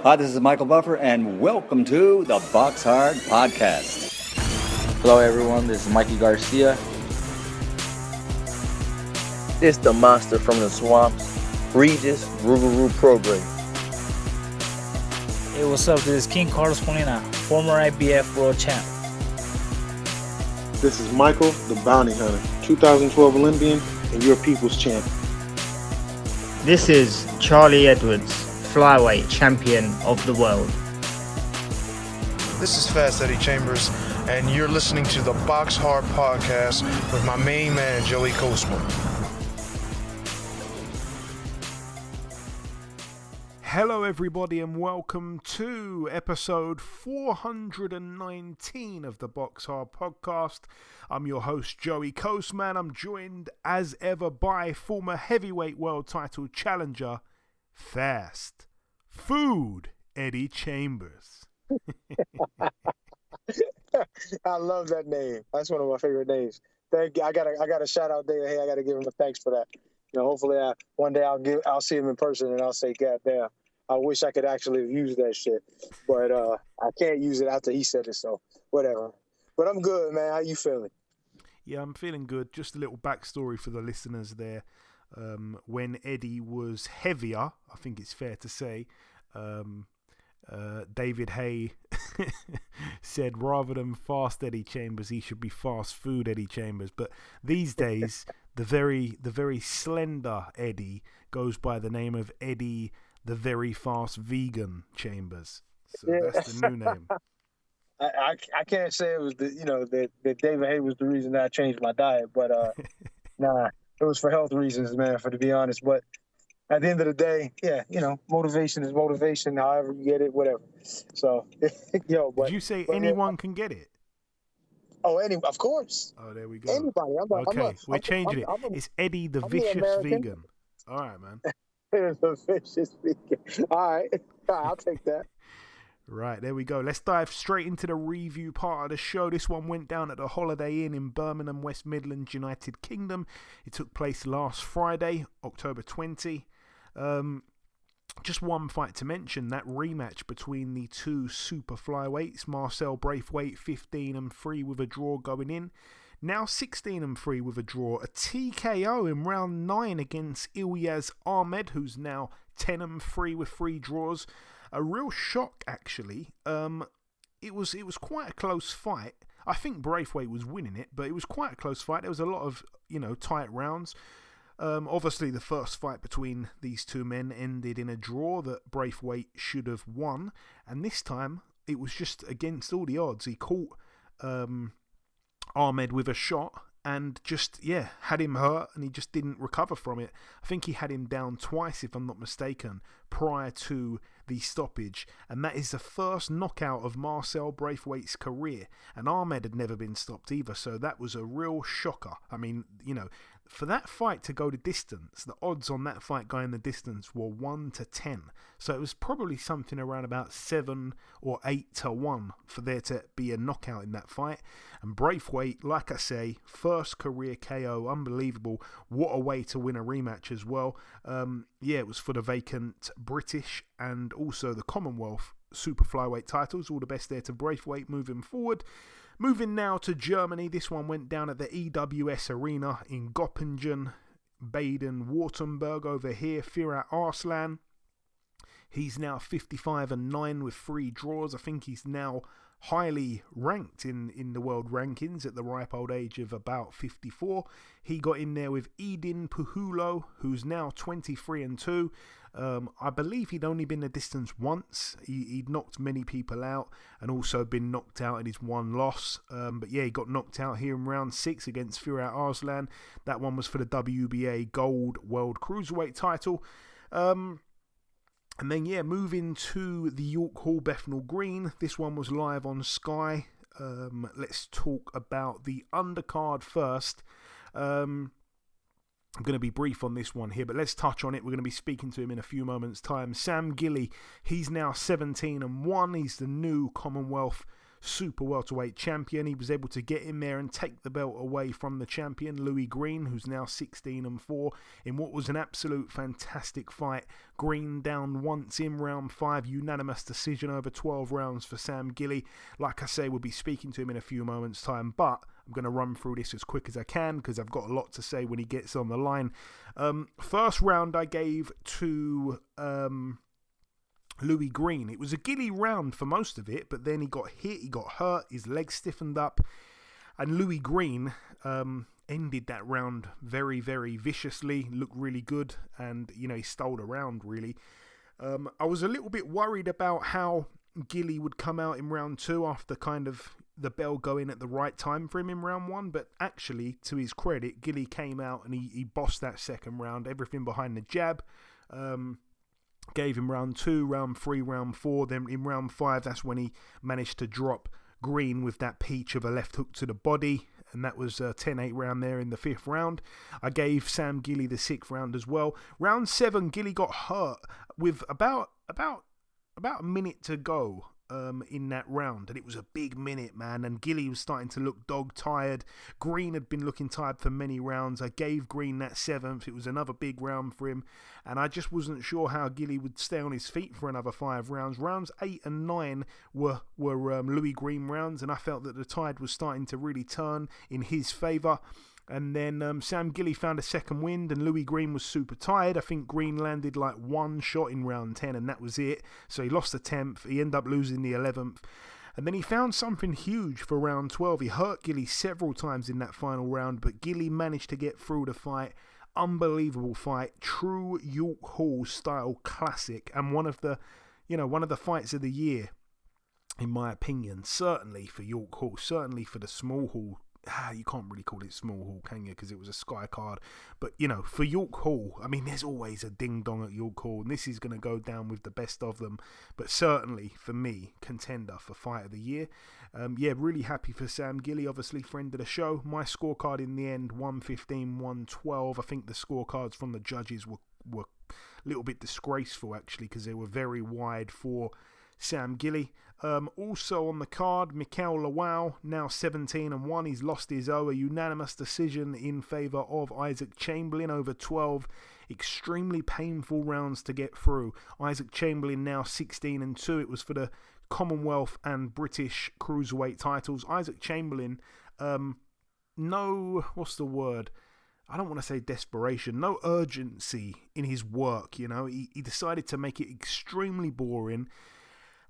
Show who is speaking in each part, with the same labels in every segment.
Speaker 1: Hi, this is Michael Buffer, and welcome to the BoxHard Podcast.
Speaker 2: Hello, everyone. This is Mikey Garcia.
Speaker 3: This the monster from the swamps, Regis Rougarou Program.
Speaker 4: Hey, what's up? This is King Carlos Molina, former IBF world champ.
Speaker 5: This is Michael, the Bounty Hunter, 2012 Olympian and your people's champ.
Speaker 6: This is Charlie Edwards, flyweight champion of the world.
Speaker 7: This is Fast Eddie Chambers, and you're listening to the BoxHard Podcast with my main man, Joey Coastman.
Speaker 8: Hello, everybody, and welcome to episode 419 of the BoxHard Podcast. I'm your host, Joey Coastman. I'm joined, as ever, by former heavyweight world title challenger, Fast Food Eddie Chambers.
Speaker 9: I love that name. That's one of my favorite names. Thank you. I got a shout out there. Hey, I got to give him a thanks for that. You know, hopefully one day I'll see him in person and I'll say, God damn, I wish I could actually have used that shit, but I can't use it after he said it. So whatever. But I'm good, man. How you feeling?
Speaker 8: Yeah, I'm feeling good. Just a little backstory for the listeners there. When Eddie was heavier, I think it's fair to say, David Hay said rather than Fast Eddie Chambers, he should be Fast Food Eddie Chambers. But these days, the very slender Eddie goes by the name of Eddie the Very Fast Vegan Chambers. So yeah. That's the new name.
Speaker 9: I can't say it was that David Hay was the reason that I changed my diet, but nah, it was for health reasons, man, to be honest. But at the end of the day, yeah, motivation is motivation, however you get it, whatever. So, but...
Speaker 8: Did you say anyone can get it?
Speaker 9: Oh, of course.
Speaker 8: Oh, there we go.
Speaker 9: Anybody.
Speaker 8: We're changing it. It's Eddie the Vicious Vegan. All right, man.
Speaker 9: The Vicious Vegan. All right, I'll take that.
Speaker 8: Right, there we go. Let's dive straight into the review part of the show. This one went down at the Holiday Inn in Birmingham, West Midlands, United Kingdom. It took place last Friday, October 20. Just one fight to mention, that rematch between the two super flyweights, Marcel Braithwaite 15-3 with a draw going in. Now 16-3 with a draw. A TKO in round 9 against Ilyas Ahmed, who's now 10-3 with 3 draws. A real shock, actually. It was quite a close fight. I think Braithwaite was winning it, but it was quite a close fight. There was a lot of tight rounds. Obviously, the first fight between these two men ended in a draw that Braithwaite should have won, and this time it was just against all the odds. He caught Ahmed with a shot and just, had him hurt, and he just didn't recover from it. I think he had him down twice, if I'm not mistaken, prior to the stoppage, and that is the first knockout of Marcel Braithwaite's career, and Ahmed had never been stopped either, so that was a real shocker. I mean, for that fight to go the distance, the odds on that fight going the distance were 1-10. So it was probably something around about 7 or 8-1 for there to be a knockout in that fight. And Braithwaite, like I say, first career KO, unbelievable. What a way to win a rematch as well. It was for the vacant British and also the Commonwealth Super-Flyweight titles. All the best there to Braithwaite moving forward. Moving now to Germany, this one went down at the EWS Arena in Göppingen, Baden-Württemberg over here. Firat Arslan, he's now 55-9 with 3 draws. I think he's now highly ranked in the world rankings at the ripe old age of about 54. He got in there with Edin Puhulo, who's now 23-2. I believe he'd only been the distance once. He'd knocked many people out and also been knocked out in his one loss. But he got knocked out here in round 6 against Firat Arslan. That one was for the WBA Gold World Cruiserweight title. And then, moving to the York Hall Bethnal Green. This one was live on Sky. Let's talk about the undercard first. I'm going to be brief on this one here, but let's touch on it. We're going to be speaking to him in a few moments' time. Sam Gilley, he's now 17-1. He's the new Commonwealth Super-Welterweight champion. He was able to get in there and take the belt away from the champion, Louis Greene, who's now 16-4, in what was an absolute fantastic fight. Greene down once in round 5, unanimous decision over 12 rounds for Sam Gilley. Like I say, we'll be speaking to him in a few moments' time, but I'm going to run through this as quick as I can because I've got a lot to say when he gets on the line. First round I gave to Louis Greene. It was a Gilley round for most of it, but then he got hit, he got hurt, his legs stiffened up, and Louis Greene ended that round very, very viciously, looked really good, and, you know, he stole around, really. I was a little bit worried about how Gilley would come out in round 2 after kind of the bell going at the right time for him in round 1, but actually, to his credit, Gilley came out and he bossed that second round, everything behind the jab. Gave him round 2, round 3, round 4. Then in round 5, that's when he managed to drop Greene with that peach of a left hook to the body. And that was 10-8 round there in the 5th round. I gave Sam Gilley the 6th round as well. Round 7, Gilley got hurt with about a minute to go in that round, and it was a big minute, man, and Gilley was starting to look dog-tired. Greene had been looking tired for many rounds. I gave Greene that 7th. It was another big round for him, and I just wasn't sure how Gilley would stay on his feet for another 5 rounds. Rounds 8 and 9 were Louis Greene rounds, and I felt that the tide was starting to really turn in his favour. And then Sam Gilley found a second wind, and Louis Greene was super tired. I think Greene landed like 1 shot in round 10, and that was it. So he lost the 10th. He ended up losing the 11th. And then he found something huge for round 12. He hurt Gilley several times in that final round, but Gilley managed to get through the fight. Unbelievable fight. True York Hall style classic, and one of the fights of the year, in my opinion. Certainly for York Hall, certainly for the small hall. You can't really call it small hall, can you? Because it was a Sky card. But, you know, for York Hall, I mean, there's always a ding-dong at York Hall, and this is going to go down with the best of them. But certainly, for me, contender for Fight of the Year. Really happy for Sam Gilley, obviously, friend of the show. My scorecard in the end, 115, 112. I think the scorecards from the judges were a little bit disgraceful, actually, because they were very wide for Sam Gilley. Also on the card, Mikel Lawal, now 17-1. He's lost his a unanimous decision in favour of Isaac Chamberlain over 12 extremely painful rounds to get through. Isaac Chamberlain now 16-2. It was for the Commonwealth and British cruiserweight titles. Isaac Chamberlain, no, what's the word? I don't want to say desperation, no urgency in his work, you know. He decided to make it extremely boring.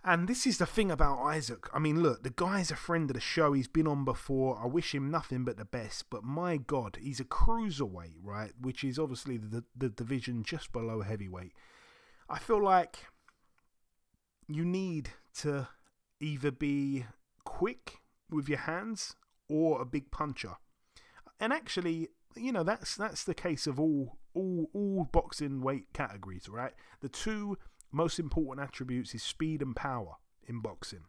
Speaker 8: And this is the thing about Isaac. I mean, look, the guy's a friend of the show. He's been on before. I wish him nothing but the best. But my God, he's a cruiserweight, right? Which is obviously the division just below heavyweight. I feel like you need to either be quick with your hands or a big puncher. And actually, you know, that's the case of all boxing weight categories, right? The two most important attributes is speed and power in boxing.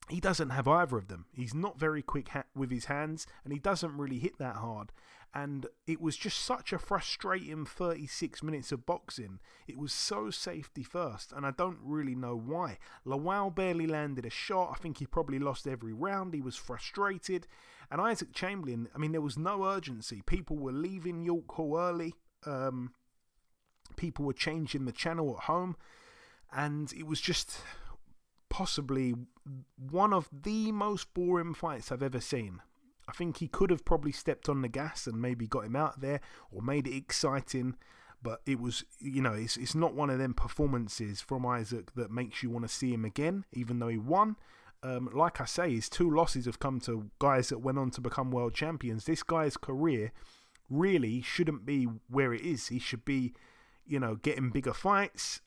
Speaker 8: He doesn't have either of them. He's not very quick with his hands, and he doesn't really hit that hard. And it was just such a frustrating 36 minutes of boxing. It was so safety first, and I don't really know why. Lawal barely landed a shot. I think he probably lost every round. He was frustrated. And Isaac Chamberlain, I mean, there was no urgency. People were leaving York Hall early. People were changing the channel at home, and it was just possibly one of the most boring fights I've ever seen. I think he could have probably stepped on the gas and maybe got him out there or made it exciting, but it was, you know, it's not one of them performances from Isaac that makes you want to see him again, even though he won. Like I say, his 2 losses have come to guys that went on to become world champions. This guy's career really shouldn't be where it is. He should be, you know, getting bigger fights.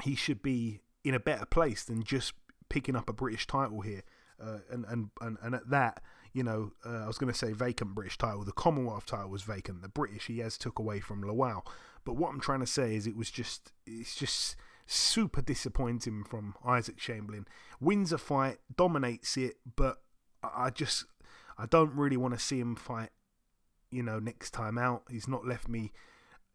Speaker 8: He should be in a better place than just picking up a British title here. And at that, you know, I was going to say vacant British title. The Commonwealth title was vacant. The British he has took away from Lawal. But what I'm trying to say is it's just super disappointing from Isaac Chamberlain. Wins a fight, dominates it, but I don't really want to see him fight, you know, next time out. He's not left me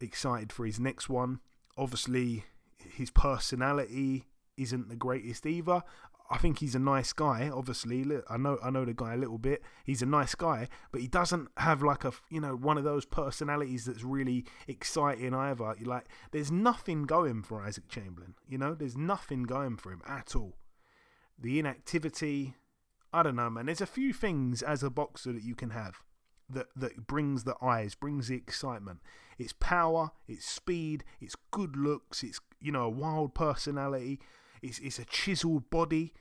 Speaker 8: excited for his next one. Obviously, his personality isn't the greatest either. I think he's a nice guy. Obviously, I know the guy a little bit. He's a nice guy, but he doesn't have like one of those personalities that's really exciting either. Like, there's nothing going for Isaac Chamberlain. There's nothing going for him at all. The inactivity, I don't know, man. There's a few things as a boxer that you can have that brings the eyes, brings the excitement. It's power, it's speed, it's good looks, it's a wild personality. It's a chiseled body.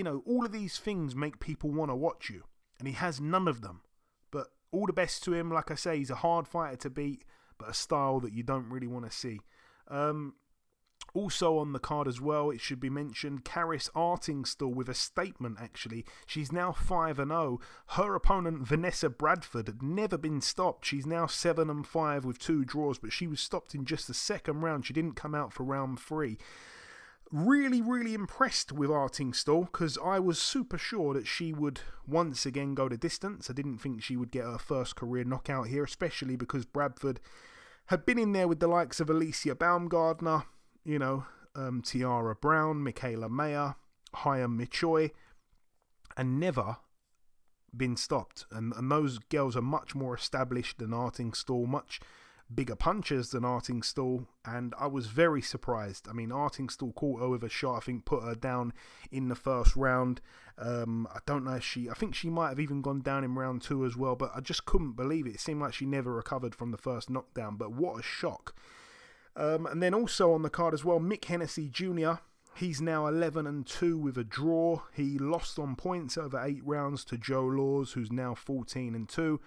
Speaker 8: All of these things make people want to watch you. And he has none of them. But all the best to him. Like I say, he's a hard fighter to beat, but a style that you don't really want to see. Also on the card as well, it should be mentioned, Karis Artingstall with a statement, actually. She's now 5-0. Her opponent, Vanessa Bradford, had never been stopped. She's now 7-5 with 2 draws, but she was stopped in just the second round. She didn't come out for round 3. Really, really impressed with Artingstall, because I was super sure that she would once again go the distance. I didn't think she would get her first career knockout here, especially because Bradford had been in there with the likes of Alicia Baumgardner, Tiara Brown, Michaela Mayer, Hyam Michoy, and never been stopped. And those girls are much more established than Artingstall, much bigger punchers than Artingstall, and I was very surprised. I mean, Artingstall caught her with a shot, I think put her down in the first round. I don't know if I think she might have even gone down in round 2 as well, but I just couldn't believe it. It seemed like she never recovered from the first knockdown, but what a shock. And then also on the card as well, Mick Hennessy Jr., he's now 11-2 with a draw. He lost on points over 8 rounds to Joe Laws, who's now 14-2.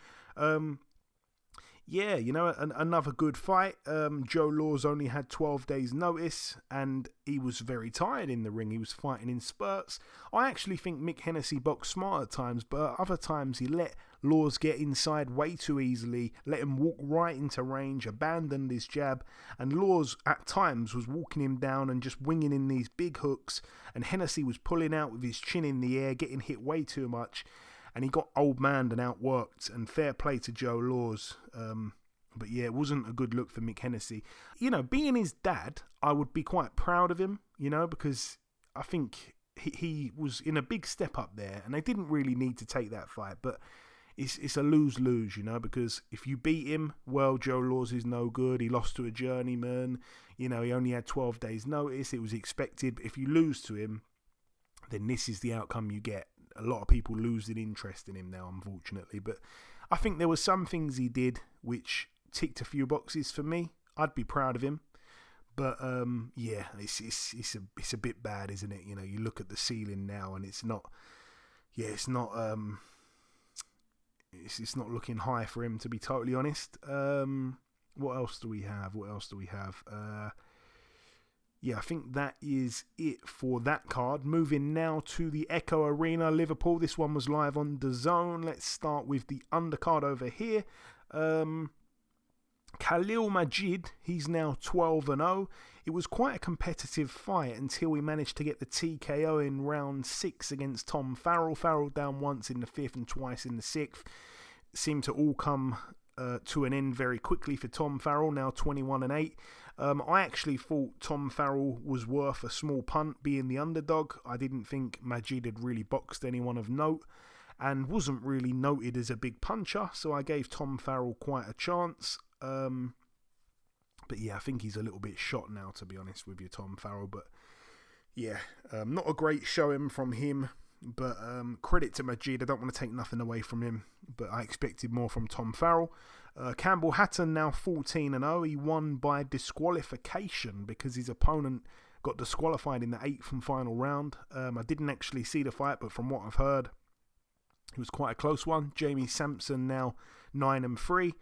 Speaker 8: Yeah, another good fight. Joe Laws only had 12 days notice, and he was very tired in the ring. He was fighting in spurts. I actually think Mick Hennessy boxed smart at times, but other times he let Laws get inside way too easily, let him walk right into range, abandoned his jab, and Laws at times was walking him down and just winging in these big hooks, and Hennessy was pulling out with his chin in the air, getting hit way too much. And he got old manned and outworked, and fair play to Joe Laws. But yeah, it wasn't a good look for Mick Hennessy. Being his dad, I would be quite proud of him, because I think he was in a big step up there, and they didn't really need to take that fight. But it's a lose-lose, because if you beat him, well, Joe Laws is no good. He lost to a journeyman. He only had 12 days notice. It was expected. But if you lose to him, then this is the outcome you get. A lot of people losing interest in him now, unfortunately. But I think there were some things he did which ticked a few boxes for me. I'd be proud of him. But yeah, it's a bit bad, isn't it? You look at the ceiling now, and it's not looking high for him, to be totally honest. What else do we have? Yeah, I think that is it for that card. Moving now to the Echo Arena, Liverpool. This one was live on DAZN. Let's start with the undercard over here. Khalil Majid, he's now 12-0. It was quite a competitive fight until we managed to get the TKO in round 6 against Tom Farrell. Farrell down once in the 5th and twice in the 6th. Seemed to all come to an end very quickly for Tom Farrell, now 21-8. I actually thought Tom Farrell was worth a small punt, being the underdog. I didn't think Majid had really boxed anyone of note and wasn't really noted as a big puncher, so I gave Tom Farrell quite a chance. But yeah, I think he's a little bit shot now, to be honest with you, Tom Farrell. But yeah, not a great showing from him. But credit to Majid. I don't want to take nothing away from him, but I expected more from Tom Farrell. Campbell Hatton now 14-0. He won by disqualification because his opponent got disqualified in the 8th and final round. I didn't actually see the fight, but from what I've heard, it was quite a close one. Jamie Sampson now 9-3.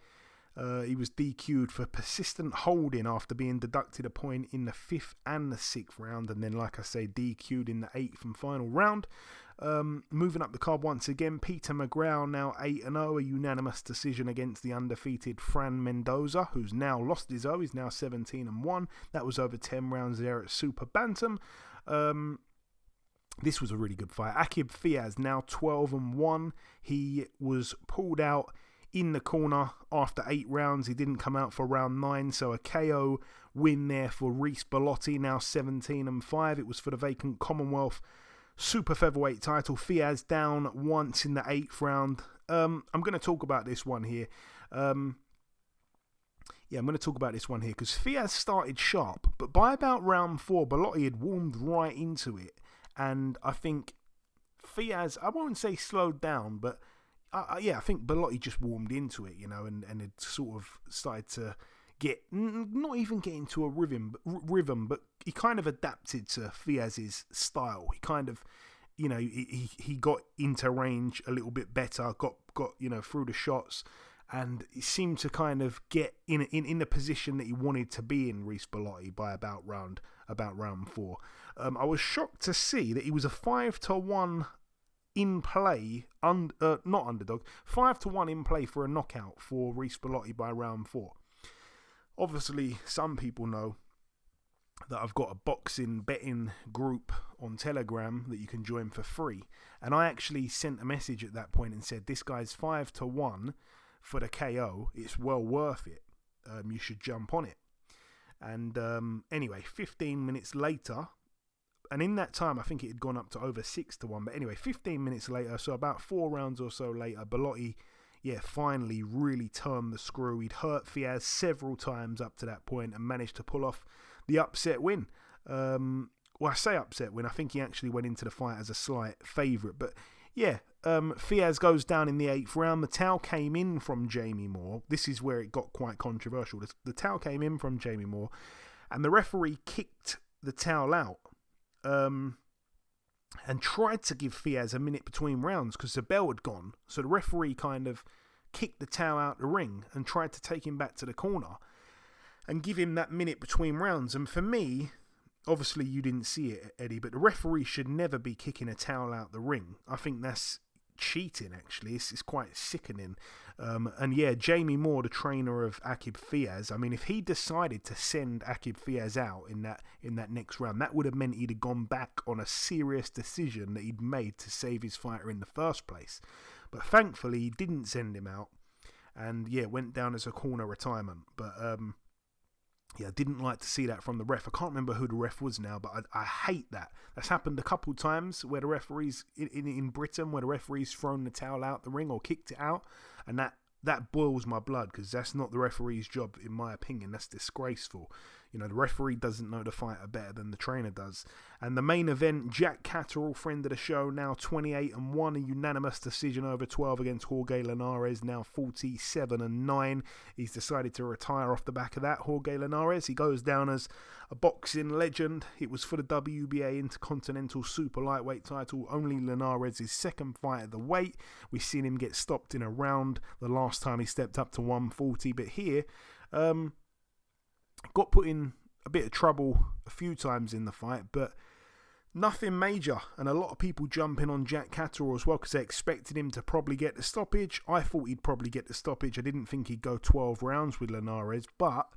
Speaker 8: He was DQ'd for persistent holding after being deducted a point in the 5th and the 6th round, and then, like I say, DQ'd in the 8th and final round. Moving up the card once again, Peter McGraw now 8-0, a unanimous decision against the undefeated Fran Mendoza, who's now lost his O. He's now 17-1. That was over 10 rounds there at Super Bantam. This was a really good fight. Akib Fiaz now 12-1. He was pulled out in the corner after 8 rounds. He didn't come out for round 9, so a KO win there for Reece Bellotti, now 17-5. It was for the vacant Commonwealth super featherweight title. Fiaz down once in the 8th round. I'm going to talk about this one here. I'm going to talk about this one here because Fiaz started sharp, but by about round 4, Bellotti had warmed right into it. And I think Fiaz, I won't say slowed down, but I think Bellotti just warmed into it, and it sort of started to not even get into a rhythm, but he kind of adapted to Fiaz's style. He kind of, he got into range a little bit better, got through the shots, and he seemed to kind of get in the position that he wanted to be in, Reece Bellotti, by about round 4. I was shocked to see that he was a 5-1 in play, not underdog, 5-1 in play for a knockout for Reece Bellotti by round 4. Obviously, some people know that I've got a boxing betting group on Telegram that you can join for free. And I actually sent a message at that point and said, this guy's 5-1 for the KO. It's well worth it. You should jump on it. And anyway, 15 minutes later, and in that time, I think it had gone up to over 6-1. But anyway, 15 minutes later, so about 4 rounds or so later, Bellotti, finally really turned the screw. He'd hurt Fiaz several times up to that point and managed to pull off the upset win. I say upset win. I think he actually went into the fight as a slight favourite. But Fiaz goes down in the 8th round. The towel came in from Jamie Moore. This is where it got quite controversial. The towel came in from Jamie Moore, and the referee kicked the towel out and tried to give Fiaz a minute between rounds because the bell had gone. So the referee kind of kicked the towel out the ring and tried to take him back to the corner and give him that minute between rounds. And for me, obviously you didn't see it, Eddie, but the referee should never be kicking a towel out the ring. I think that's cheating, actually. It's quite sickening. Jamie Moore, the trainer of Aqib Fiaz, I mean, if he decided to send Aqib Fiaz out in that next round, that would have meant he'd have gone back on a serious decision that he'd made to save his fighter in the first place. But thankfully, he didn't send him out, and went down as a corner retirement. But I didn't like to see that from the ref. I can't remember who the ref was now, but I hate that. That's happened a couple times where the referees in Britain, where the referees thrown the towel out the ring or kicked it out, and that boils my blood because that's not the referee's job, in my opinion. That's disgraceful. The referee doesn't know the fighter better than the trainer does. And the main event, Jack Catterall, friend of the show, now 28-1, a unanimous decision over 12 against Jorge Linares, now 47-9. He's decided to retire off the back of that. Jorge Linares, he goes down as a boxing legend. It was for the WBA Intercontinental Super Lightweight title, only Linares' second fight at the weight. We've seen him get stopped in a round the last time he stepped up to 140, but here, got put in a bit of trouble a few times in the fight, but nothing major. And a lot of people jumping on Jack Catterall as well because they expected him to probably get the stoppage. I thought he'd probably get the stoppage. I didn't think he'd go 12 rounds with Linares, but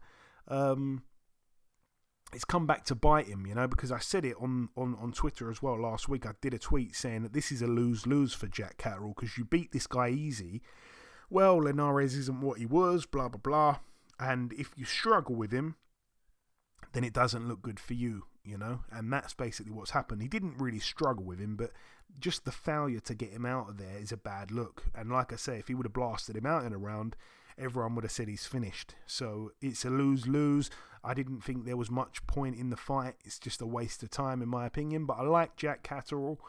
Speaker 8: it's come back to bite him, because I said it on Twitter as well last week. I did a tweet saying that this is a lose-lose for Jack Catterall because you beat this guy easy. Well, Linares isn't what he was, blah, blah, blah. And if you struggle with him, then it doesn't look good for you, and that's basically what's happened. He didn't really struggle with him, but just the failure to get him out of there is a bad look. And like I say, if he would have blasted him out in a round, everyone would have said he's finished. So it's a lose-lose. I didn't think there was much point in the fight. It's just a waste of time, in my opinion. But I like Jack Catterall.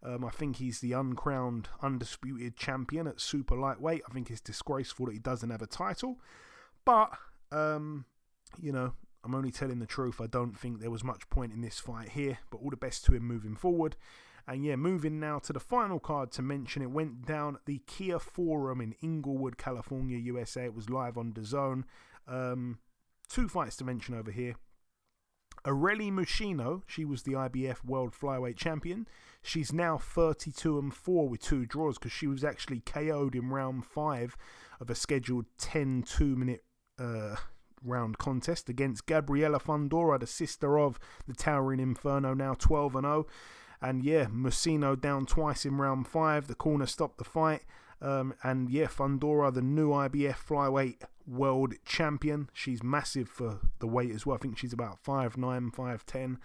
Speaker 8: I think he's the uncrowned, undisputed champion at super lightweight. I think it's disgraceful that he doesn't have a title. But, I'm only telling the truth. I don't think there was much point in this fight here, but all the best to him moving forward. And moving now to the final card to mention, it went down at the Kia Forum in Inglewood, California, USA. It was live on DAZN. 2 fights to mention over here. Areli Mushino, she was the IBF World Flyweight Champion. She's now 32-4 with 2 draws because she was actually KO'd in round 5 of a scheduled 10 2-minute round contest against Gabriela Fundora, the sister of the Towering Inferno, now 12-0. And Mushino down twice in round 5. The corner stopped the fight. Fundora, the new IBF Flyweight World Champion. She's massive for the weight as well. I think she's about 5'9", 5'10".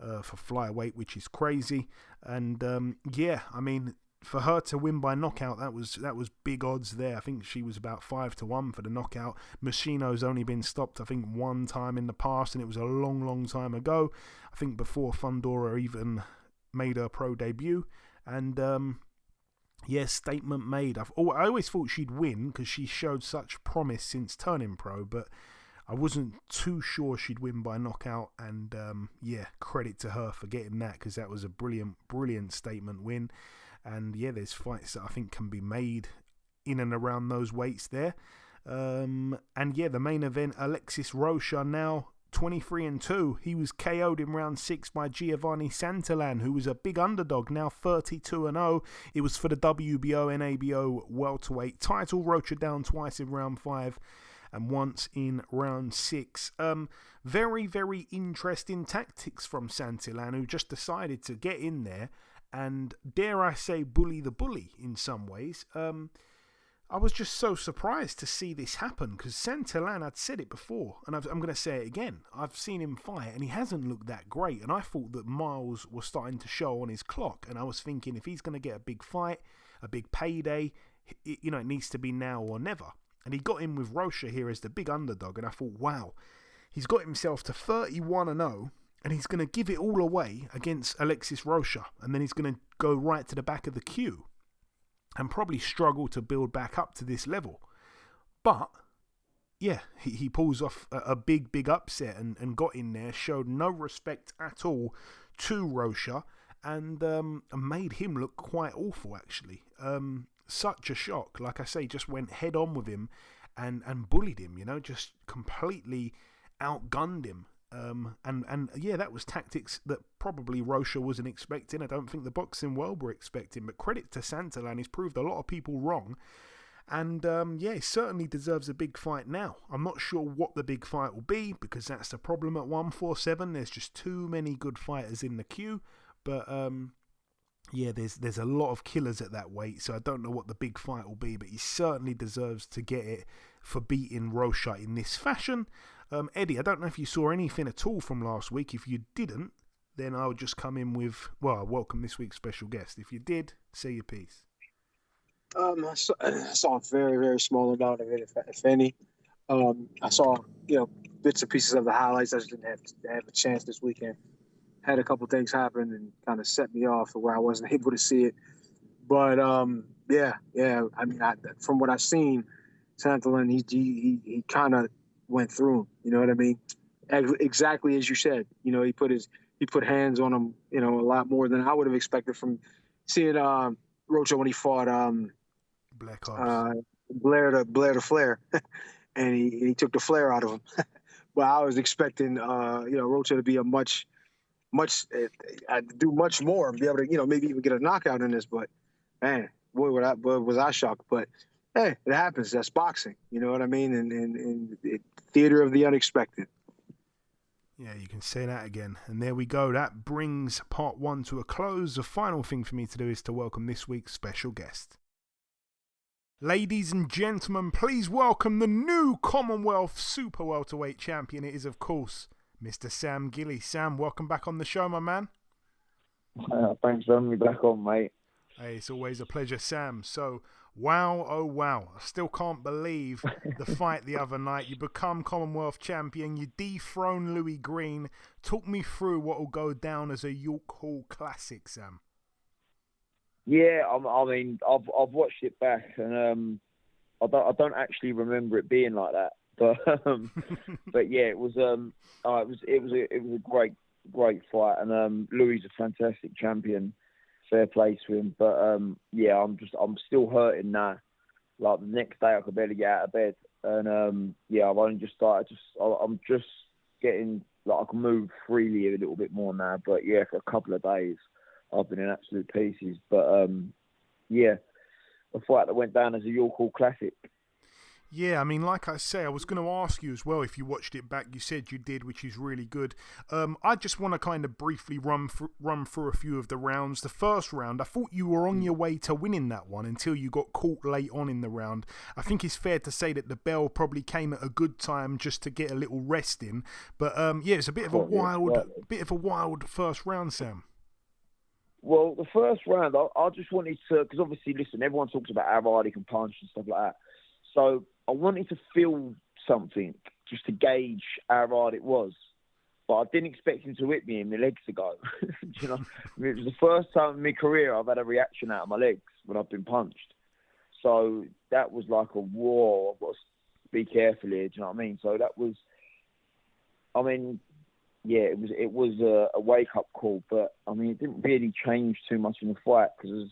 Speaker 8: for flyweight, which is crazy. And yeah, I mean, for her to win by knockout, that was big odds there. I think she was about 5-1 for the knockout. Machino's only been stopped, I think, one time in the past, and it was a long time ago. I think before Fundora even made her pro debut. And yeah, statement made. I always thought she'd win because she showed such promise since turning pro, but I wasn't too sure she'd win by knockout. And yeah, credit to her for getting that, because that was a brilliant statement win. And yeah, there's fights that I think can be made in and around those weights there. And yeah, the main event, Alexis Rocha, now 23-2. He was KO'd in round 6 by Giovanni Santillan, who was a big underdog, now 32-0. It was for the WBO and ABO welterweight title. Rocha down twice in round 5 and once in round 6. Very interesting tactics from Santillan, who just decided to get in there and, dare I say, bully the bully in some ways. I was just so surprised to see this happen, because Santillan, I'd said it before, and I'm going to say it again. I've seen him fight, and he hasn't looked that great, and I thought that miles were starting to show on his clock, and I was thinking if he's going to get a big fight, a big payday, it needs to be now or never. And he got in with Rocha here as the big underdog, and I thought, wow, he's got himself to 31-0, and he's going to give it all away against Alexis Rocha, and then he's going to go right to the back of the queue and probably struggle to build back up to this level. But yeah, he pulls off a big upset and got in there, showed no respect at all to Rocha, and made him look quite awful, actually. Such a shock. Like I say, just went head on with him and bullied him, just completely outgunned him. And yeah, that was tactics that probably Rocha wasn't expecting. I don't think the boxing world were expecting, but credit to Santillan, he's proved a lot of people wrong. And yeah, he certainly deserves a big fight now. I'm not sure what the big fight will be, because that's the problem at 147. There's just too many good fighters in the queue. But yeah, there's a lot of killers at that weight, so I don't know what the big fight will be, but he certainly deserves to get it for beating Rocha in this fashion. Eddie, I don't know if you saw anything at all from last week. If you didn't, then I'll just come in with, well, welcome this week's special guest. If you did, say your piece.
Speaker 9: I saw a very small amount of it, if any. I saw, bits and pieces of the highlights. I just didn't have a chance this weekend. Had a couple things happen and kind of set me off to where I wasn't able to see it. But yeah. I mean, from what I've seen, Santillan, he kind of went through him. You know what I mean? Exactly as you said. He put hands on him. A lot more than I would have expected from seeing Rocha when he fought
Speaker 8: Black Ops.
Speaker 9: Blair to Flair, and he took the flair out of him. But I was expecting Rocha to be a much do much more and be able to maybe even get a knockout in this. But man, boy, was I shocked. But hey, it happens. That's boxing. You know what I mean? And theater of the unexpected.
Speaker 8: Yeah, you can say that again. And there we go. That brings part 1 to a close. The final thing for me to do is to welcome this week's special guest. Ladies and gentlemen, please welcome the new Commonwealth Super-Welterweight champion. It is, of course, Mr. Sam Gilley. Sam, welcome back on the show, my man.
Speaker 2: Thanks for having me back on, mate.
Speaker 8: Hey, it's always a pleasure, Sam. So, wow, oh wow. I still can't believe the fight the other night. You become Commonwealth champion. You dethrone Louis Greene. Talk me through what will go down as a York Hall classic, Sam.
Speaker 2: Yeah, I mean, I've watched it back, and I don't actually remember it being like that. But yeah, it was a great fight, and Louis is a fantastic champion. Fair play to him, but yeah, I'm still hurting now. Like the next day, I could barely get out of bed, and yeah, I've only just started. I'm just getting like I can move freely a little bit more now. But yeah, for a couple of days, I've been in absolute pieces. But yeah, a fight that went down as a York Hall classic.
Speaker 8: Yeah, I mean, like I say, I was going to ask you as well if you watched it back. You said you did, which is really good. I just want to kind of briefly run through a few of the rounds. The first round, I thought you were on your way to winning that one until you got caught late on in the round. I think it's fair to say that the bell probably came at a good time just to get a little rest in. But yeah, it's a bit of a wild first round, Sam.
Speaker 2: Well, the first round, I just wanted to, because obviously, listen, everyone talks about how hard he can punch and stuff like that. So I wanted to feel something just to gauge how hard it was. But I didn't expect him to whip me in my legs to go. You know, it was the first time in my career I've had a reaction out of my legs when I've been punched. So that was like a whoa, I've got to be careful here, do you know what I mean? So that was, I mean, yeah, it was a wake-up call. But, I mean, it didn't really change too much in the fight because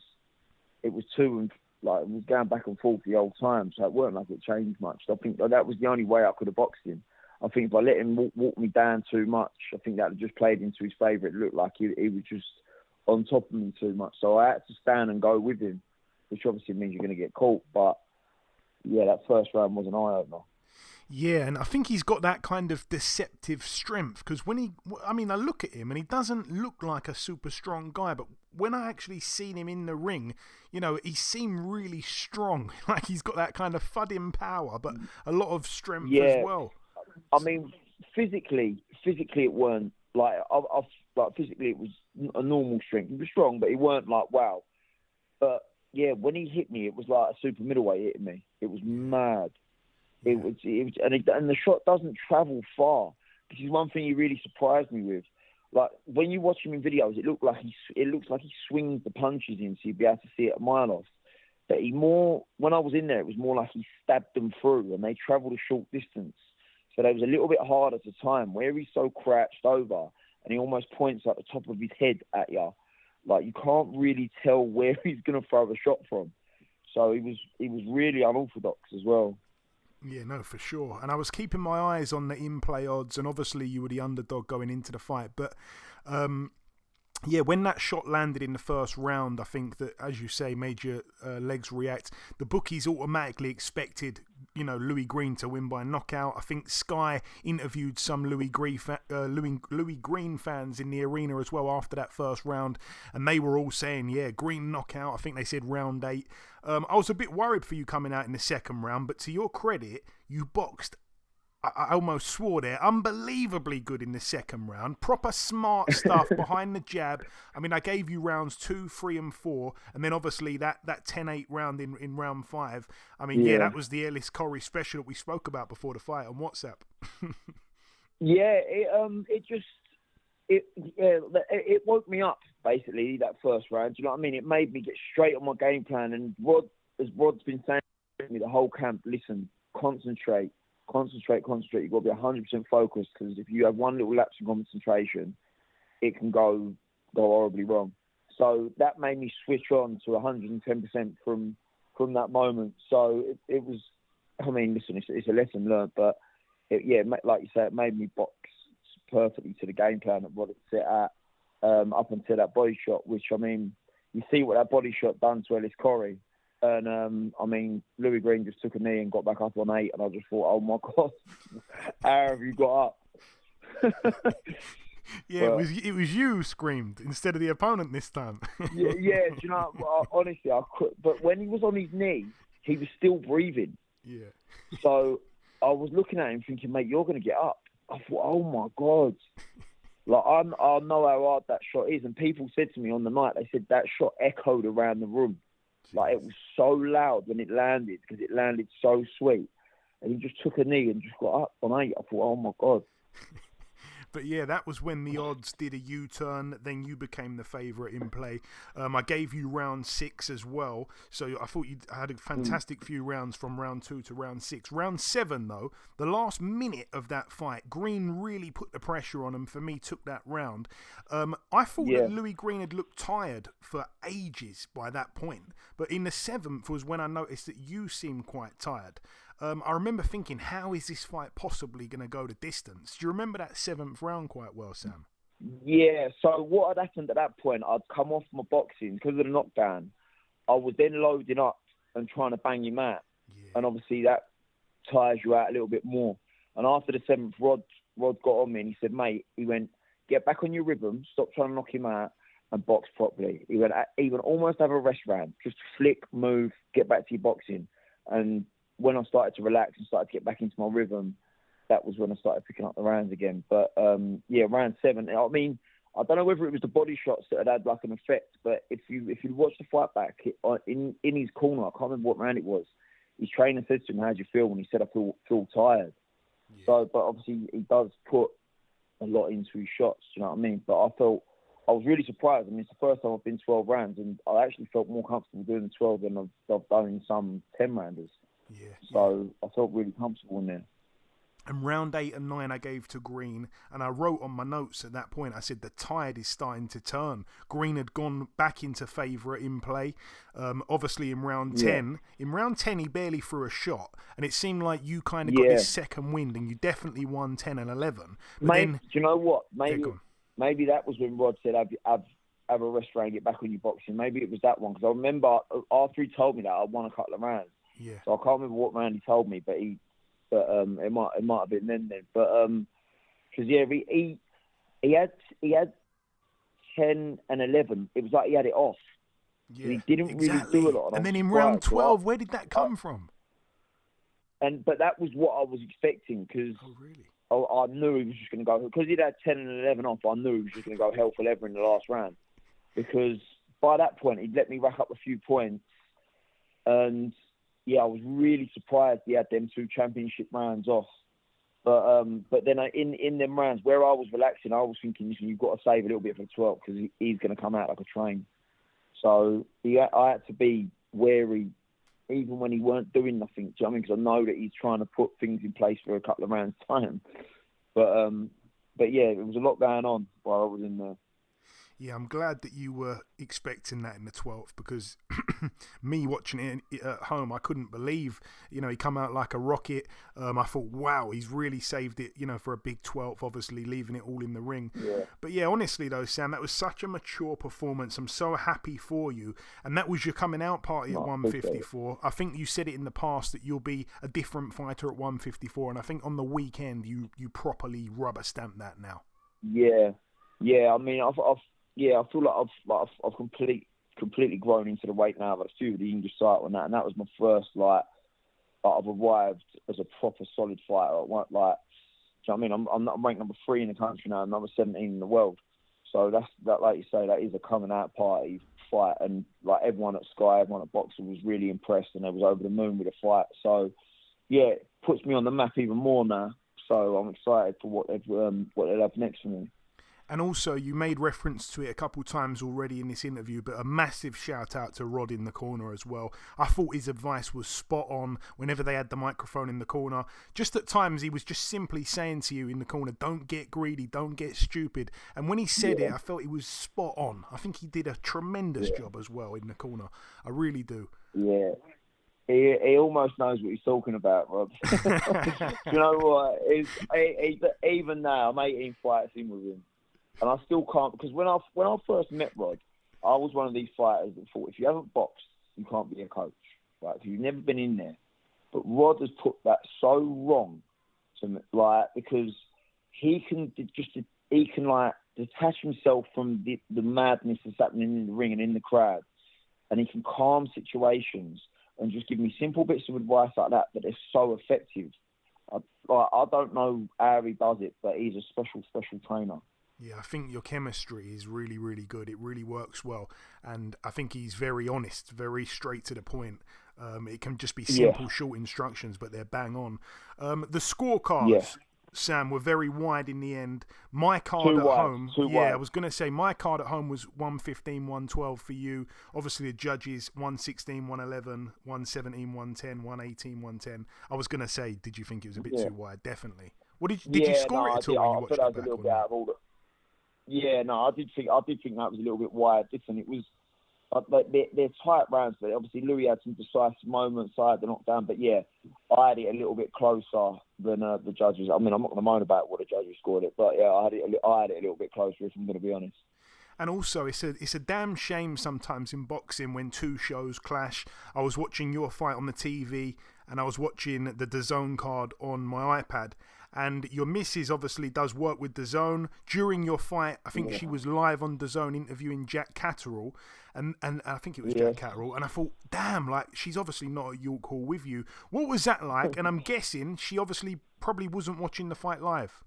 Speaker 2: it was it was going back and forth the whole time, so it weren't like it changed much. So I think that was the only way I could have boxed him. I think if I let him walk me down too much, I think that just played into his favour. It looked like he was just on top of me too much. So I had to stand and go with him, which obviously means you're going to get caught. But, yeah, that first round was an eye-opener.
Speaker 8: Yeah, and I think he's got that kind of deceptive strength because I look at him and he doesn't look like a super strong guy, but when I actually seen him in the ring, you know, he seemed really strong. Like he's got that kind of thudding power, but a lot of strength as well.
Speaker 2: I mean, physically it weren't like physically it was a normal strength. He was strong, but he weren't like wow. But yeah, when he hit me, it was like a super middleweight hitting me. It was mad. It was, and the shot doesn't travel far. This is one thing he really surprised me with. Like when you watch him in videos, it looks like he swings the punches in, so you'd be able to see it a mile off. But when I was in there, it was more like he stabbed them through, and they travelled a short distance, so they was a little bit harder to time. Where he's so crouched over, and he almost points at the top of his head at you, like you can't really tell where he's going to throw the shot from. So he was really unorthodox as well.
Speaker 8: Yeah, no, for sure. And I was keeping my eyes on the in-play odds, and obviously you were the underdog going into the fight. But, yeah, when that shot landed in the first round, I think that, as you say, made your legs react. The bookies automatically expected, you know, Louis Greene to win by knockout. I think Sky interviewed some Louis Greene fans in the arena as well after that first round, and they were all saying, yeah, Greene knockout. I think they said round 8. I was a bit worried for you coming out in the second round, but to your credit, you boxed, I almost swore there, unbelievably good in the second round. Proper smart stuff behind the jab. I mean, I gave you rounds 2, 3, and 4, and then obviously that 10-8 round in round 5. I mean, yeah, that was the Ellis Corey special that we spoke about before the fight on WhatsApp.
Speaker 2: Yeah, it woke me up, basically, that first round. Do you know what I mean? It made me get straight on my game plan. And Rod's been saying to me the whole camp, listen, concentrate. You've got to be 100% focused, because if you have one little lapse in concentration, it can go horribly wrong. So that made me switch on to 110% from that moment. So it was, I mean, listen, it's a lesson learned, but like you say, it made me box perfectly to the game plan that Rod had set at up until that body shot, which, I mean, you see what that body shot done to Ellis Corey. And, I mean, Louis Greene just took a knee and got back up on 8, and I just thought, oh, my God, how have you got up?
Speaker 8: Yeah, but it was you who screamed instead of the opponent this time.
Speaker 2: yeah, do you know, honestly, I could. But when he was on his knee, he was still breathing.
Speaker 8: Yeah.
Speaker 2: So I was looking at him thinking, mate, you're going to get up. I thought, oh, my God. Like, I know how hard that shot is. And people said to me on the night, they said that shot echoed around the room. Like, it was so loud when it landed, because it landed so sweet. And he just took a knee and just got up on 8. I thought, oh, my God.
Speaker 8: But yeah, that was when the odds did a U-turn. Then you became the favourite in play. I gave you round 6 as well. So I thought you had a fantastic few rounds from round 2 to round 6. Round 7, though, the last minute of that fight, Greene really put the pressure on him. For me, took that round. I thought that Louis Greene had looked tired for ages by that point. But in the 7th was when I noticed that you seemed quite tired. I remember thinking, how is this fight possibly going to go the distance? Do you remember that 7th round quite well, Sam?
Speaker 2: Yeah, so what had happened at that point, I'd come off my boxing because of the knockdown. I was then loading up and trying to bang him out. Yeah. And obviously that tires you out a little bit more. And after the 7th, Rod got on me and he said, mate, he went, get back on your rhythm, stop trying to knock him out and box properly. He went, even almost have a rest round, just flick, move, get back to your boxing. And when I started to relax and started to get back into my rhythm, that was when I started picking up the rounds again. But round 7, I mean, I don't know whether it was the body shots that had like an effect, but if you watch the fight back, in his corner, I can't remember what round it was, his trainer said to him, how do you feel? And he said, I feel tired. Yeah. So, but obviously he does put a lot into his shots, do you know what I mean? But I was really surprised. I mean, it's the first time I've been 12 rounds, and I actually felt more comfortable doing the 12 than I've done in some 10 rounders.
Speaker 8: Yeah.
Speaker 2: So I felt really comfortable in there.
Speaker 8: And round 8 and 9 I gave to Greene, and I wrote on my notes at that point, I said the tide is starting to turn. Greene had gone back into favourite in play. Obviously in round 10, he barely threw a shot, and it seemed like you kind of got this second wind, and you definitely won 10 and 11. But
Speaker 2: do you know what? Maybe that was when Rod said, have a rest round, get back on your boxing. Maybe it was that one, because I remember after he told me that, I won a couple of rounds.
Speaker 8: Yeah.
Speaker 2: So I can't remember what round he told me, but it might have been then. But because he had 10 and 11. It was like he had it off.
Speaker 8: Yeah,
Speaker 2: he didn't really do a lot.
Speaker 8: And then in round 12, where did that come from?
Speaker 2: But that was what I was expecting, because I knew he was just going to go, because he'd had 10 and 11 off. I knew he was just going to go hell for leather in the last round, because by that point he'd let me rack up a few points, and I was really surprised he had them 2 championship rounds off. But then in them rounds where I was relaxing, I was thinking, listen, you've got to save a little bit for the 12th, because he's going to come out like a train. So I had to be wary, even when he weren't doing nothing. Do you know what I mean? Because I know that he's trying to put things in place for a couple of rounds' time. But yeah, there was a lot going on while I was in there.
Speaker 8: Yeah, I'm glad that you were expecting that in the 12th, because me watching it at home, I couldn't believe, he come out like a rocket. I thought, wow, he's really saved it, for a big 12th, obviously leaving it all in the ring.
Speaker 2: Yeah.
Speaker 8: But yeah, honestly though, Sam, that was such a mature performance. I'm so happy for you. And that was your coming out party at 154. I think you said it in the past that you'll be a different fighter at 154. And I think on the weekend, you properly rubber stamped that now.
Speaker 2: Yeah. I mean, I feel like I've completely grown into the weight now. I've had a few of the English title and that was my first I've arrived as a proper solid fighter. Do you know what I mean? I'm ranked number 3 in the country now, number 17 in the world. So that, like you say, that is a coming out party fight, and like everyone at Sky, everyone at Boxer was really impressed, and they was over the moon with the fight. So yeah, it puts me on the map even more now. So I'm excited for what they'll have next for me.
Speaker 8: And also, you made reference to it a couple times already in this interview, but a massive shout out to Rod in the corner as well. I thought his advice was spot on whenever they had the microphone in the corner. Just at times, he was just simply saying to you in the corner, don't get greedy, don't get stupid. And when he said it, I felt he was spot on. I think he did a tremendous job as well in the corner. I really do.
Speaker 2: Yeah. He almost knows what he's talking about, Rod. You know what? Even now, I'm 18 fights in with him. And I still can't, because when I first met Rod, I was one of these fighters that thought, if you haven't boxed, you can't be a coach. Right? If you've never been in there. But Rod has put that so wrong to me, because he can detach himself from the madness that's happening in the ring and in the crowd, and he can calm situations and just give me simple bits of advice like that, but they're so effective. I don't know how he does it, but he's a special trainer.
Speaker 8: Yeah, I think your chemistry is really, really good. It really works well. And I think he's very honest, very straight to the point. It can just be simple, short instructions, but they're bang on. The scorecards, Sam, were very wide in the end. My card at home, I was going to say my card at home was 115, 112 for you. Obviously, the judges, 116, 111, 117, 110, 118, 110. I was going to say, did you think it was a bit too wide? Definitely. Did you score it at all when you watched it back?
Speaker 2: Yeah, no, I did think that was a little bit wide. Listen, it was they're tight rounds, but obviously Louis had some decisive moments. I had the knockdown, but I had it a little bit closer than the judges. I mean, I'm not going to moan about what the judges scored it, but I had it a little bit closer, if I'm going to be honest.
Speaker 8: And also, it's a damn shame sometimes in boxing when two shows clash. I was watching your fight on the TV, and I was watching the DAZN card on my iPad. And your missus obviously does work with DAZN. During your fight, I think she was live on DAZN interviewing Jack Catterall, and I think it was Jack Catterall. And I thought, damn, like she's obviously not at York Hall with you. What was that like? And I'm guessing she obviously probably wasn't watching the fight live.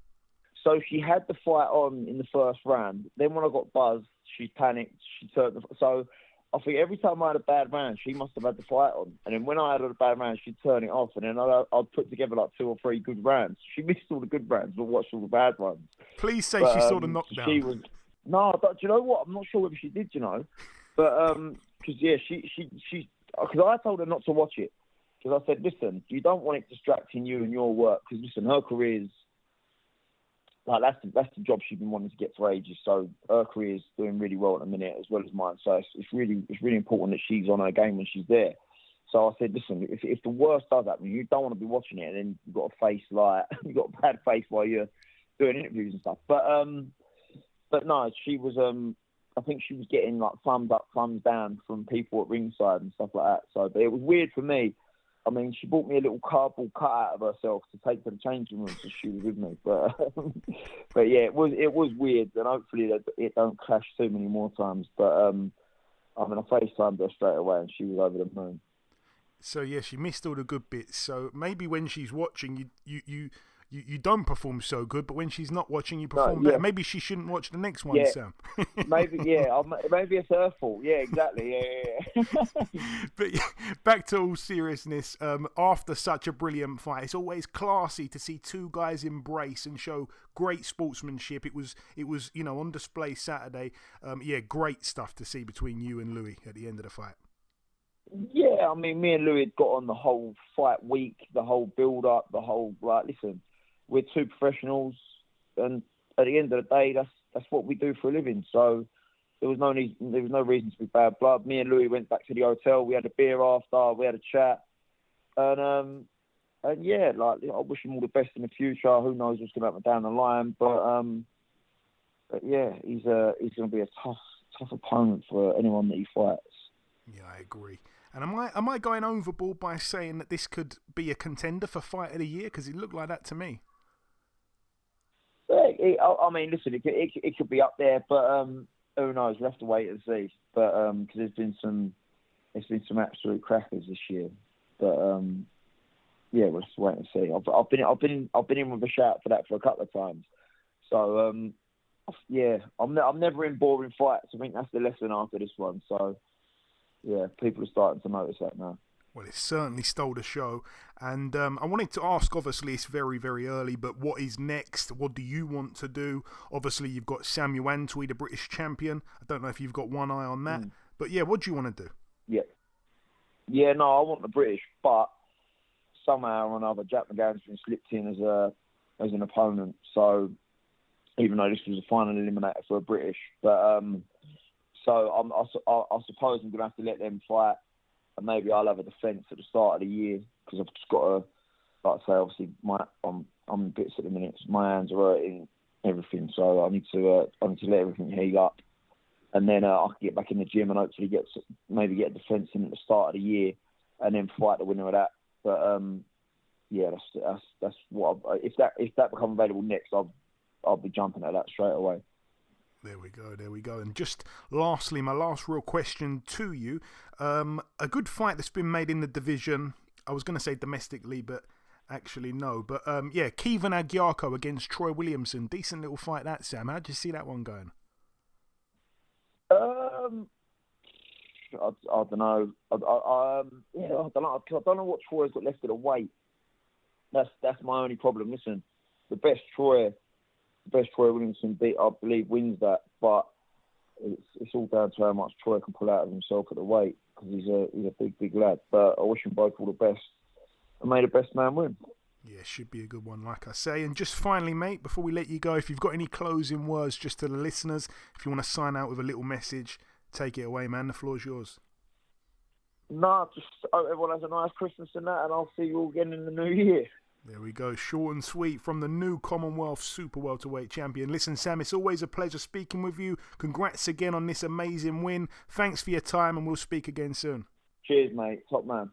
Speaker 2: So she had the fight on in the first round. Then when I got buzzed, she panicked. She turned. So I think every time I had a bad round, she must have had the fight on. And then when I had a bad round, she'd turn it off. And then I'd put together like 2 or 3 good rounds. She missed all the good rounds, but watched all the bad ones.
Speaker 8: Please say she saw the knockdown.
Speaker 2: She was do you know what? I'm not sure whether she did. You know, but because because I told her not to watch it because I said, listen, you don't want it distracting you and your work because listen, her career's. Like that's the job she's been wanting to get for ages. So her career's doing really well at the minute, as well as mine. So it's really important that she's on her game when she's there. So I said, listen, if the worst does happen, you don't want to be watching it, and then you've got a face like you've got a bad face while you're doing interviews and stuff. But no, she was. I think she was getting like thumbs up, thumbs down from people at ringside and stuff like that. So, but it was weird for me. I mean, she bought me a little cardboard cutout of herself to take to the changing room so she was with me. But yeah, it was weird, and hopefully it don't clash too many more times. But I mean, I FaceTimed her straight away, and she was over the moon.
Speaker 8: So yeah, she missed all the good bits. So maybe when she's watching, you don't perform so good, but when she's not watching, you perform better. Maybe she shouldn't watch the next one, Sam.
Speaker 2: Maybe it's her fault. Yeah, exactly. Yeah.
Speaker 8: But back to all seriousness, after such a brilliant fight, it's always classy to see 2 guys embrace and show great sportsmanship. It was on display Saturday. Great stuff to see between you and Louis at the end of the fight.
Speaker 2: Yeah, I mean, me and Louis had got on the whole fight week, the whole build-up, the whole, listen, we're 2 professionals, and at the end of the day, that's what we do for a living. So there was no reason to be bad blood. Me and Louis went back to the hotel. We had a beer after. We had a chat, and yeah, I wish him all the best in the future. Who knows what's going to happen down the line? But yeah, he's going to be a tough opponent for anyone that he fights.
Speaker 8: Yeah, I agree. And am I going overboard by saying that this could be a contender for Fight of the Year? Because it looked like that to me.
Speaker 2: I mean, listen, it could be up there, but who knows? We'll have to wait and see. But because there's been some absolute crackers this year. But yeah, we'll just wait and see. I've been in with a shout for that for a couple of times. So yeah, I'm never in boring fights. I think that's the lesson after this one. So. Yeah, people are starting to notice that now.
Speaker 8: Well, it certainly stole the show. And I wanted to ask, obviously, it's very, very early, but what is next? What do you want to do? Obviously, you've got Samuel Antwi, the British champion. I don't know if you've got one eye on that. But yeah, what do you want to do?
Speaker 2: Yeah, no, I want the British, but somehow or another, Jack McGann's been slipped in as an opponent. So even though this was a final eliminator for a British, but... So I suppose I'm going to have to let them fight, and maybe I'll have a defence at the start of the year because I've just got to, like I say, obviously I'm in bits at the minute. So my hands are hurting, everything. So I need to let everything heal up, and then I can get back in the gym and hopefully get a defence in at the start of the year, and then fight the winner of that. But yeah, that's what if that becomes available next, I'll be jumping at that straight away.
Speaker 8: There we go. And just lastly, my last real question to you. A good fight that's been made in the division. I was going to say domestically, but actually no. But yeah, Kevin Agyarko against Troy Williamson. Decent little fight that, Sam. How'd you see that one going?
Speaker 2: I don't know. I don't know. I don't know what Troy's got left of the weight. That's my only problem. Listen, the best Troy Williamson beat, I believe, wins that, but it's all down to how much Troy can pull out of himself at the weight because he's a big lad. But I wish them both all the best and may the best man win.
Speaker 8: Yeah, should be a good one, like I say. And just finally, mate, before we let you go, if you've got any closing words just to the listeners, if you want to sign out with a little message, take it away, man. The floor's yours.
Speaker 2: No, just hope everyone has a nice Christmas and that, and I'll see you all again in the new year.
Speaker 8: There we go, short and sweet from the new Commonwealth Super-Welterweight champion. Listen, Sam, it's always a pleasure speaking with you. Congrats again on this amazing win. Thanks for your time, and we'll speak again soon.
Speaker 2: Cheers, mate. Top man.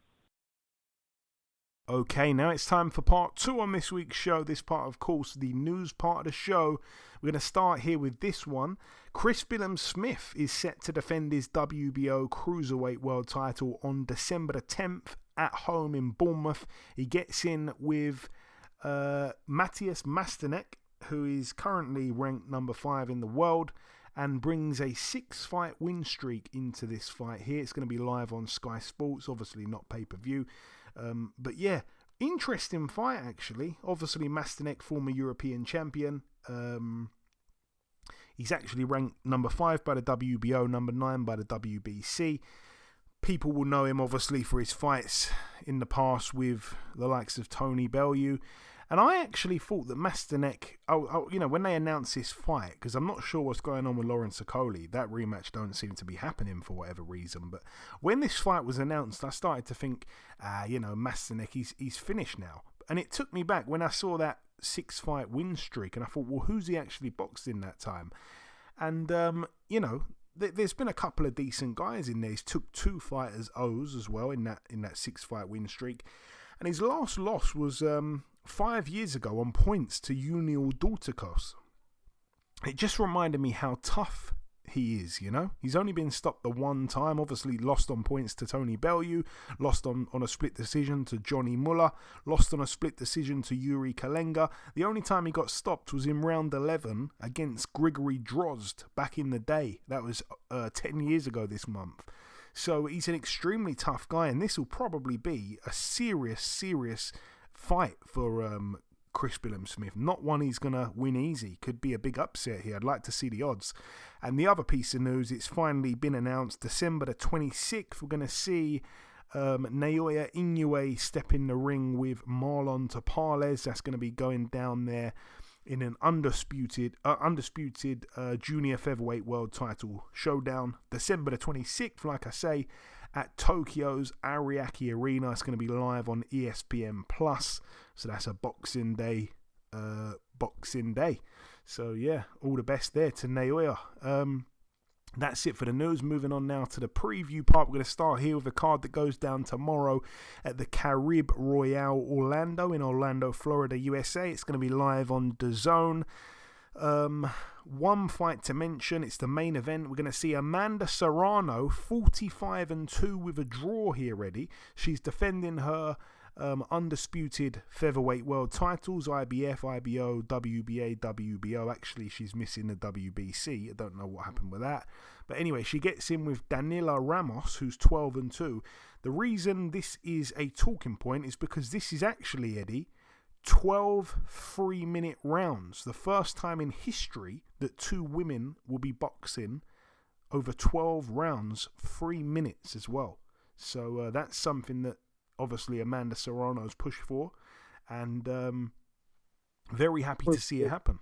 Speaker 8: Okay, now it's time for part 2 on this week's show. This part, of course, the news part of the show. We're going to start here with this one. Chris Smith is set to defend his WBO Cruiserweight World title on December the 10th at home in Bournemouth. He gets in with Matthias Masternek, who is currently ranked number 5 in the world, and brings a 6-fight win streak into this fight here. It's going to be live on Sky Sports, obviously not pay-per-view. But yeah, interesting fight actually. Obviously Masternek, former European champion. He's actually ranked number 5 by the WBO, number 9 by the WBC. People will know him obviously for his fights in the past with the likes of Tony Bellew. And I actually thought that Masternek, when they announced this fight, because I'm not sure what's going on with Lawrence Okoli, that rematch don't seem to be happening for whatever reason. But when this fight was announced, I started to think, Masternek, he's finished now. And it took me back when I saw that 6-fight win streak, and I thought, well, who's he actually boxed in that time? And, there's been a couple of decent guys in there. He's took 2 fighters O's as well in that 6-fight win streak. And his last loss was 5 years ago on points to Junior Dorticos. It just reminded me how tough he is, He's only been stopped the one time, obviously lost on points to Tony Bellew, lost on a split decision to Johnny Muller, lost on a split decision to Yuri Kalenga. The only time he got stopped was in round 11 against Grigory Drozd back in the day. That was 10 years ago this month. So he's an extremely tough guy, and this will probably be a serious fight for Chris Smith. Not one he's going to win easy. Could be a big upset here. I'd like to see the odds. And the other piece of news, it's finally been announced, December the 26th, we're going to see Naoya Inoue step in the ring with Marlon Tapales. That's going to be going down there in an undisputed junior featherweight world title showdown. December the 26th, like I say, at Tokyo's Ariake Arena. It's going to be live on ESPN+. So that's a Boxing Day. So yeah, all the best there to Naoya. That's it for the news. Moving on now to the preview part. We're going to start here with a card that goes down tomorrow at the Carib Royale Orlando in Orlando, Florida, USA. It's going to be live on DAZN. One fight to mention, it's the main event. We're going to see Amanda Serrano, 45-2 with a draw here ready. She's defending her undisputed featherweight world titles, IBF, IBO, WBA, WBO. Actually, she's missing the WBC. I don't know what happened with that. But anyway, she gets in with Daniela Ramos, who's 12-2. The reason this is a talking point is because this is actually, Eddie, 12 3-minute rounds. The first time in history that 2 women will be boxing over 12 rounds, 3 minutes as well. So that's something that obviously Amanda Serrano's pushed for, and very happy to see it happen.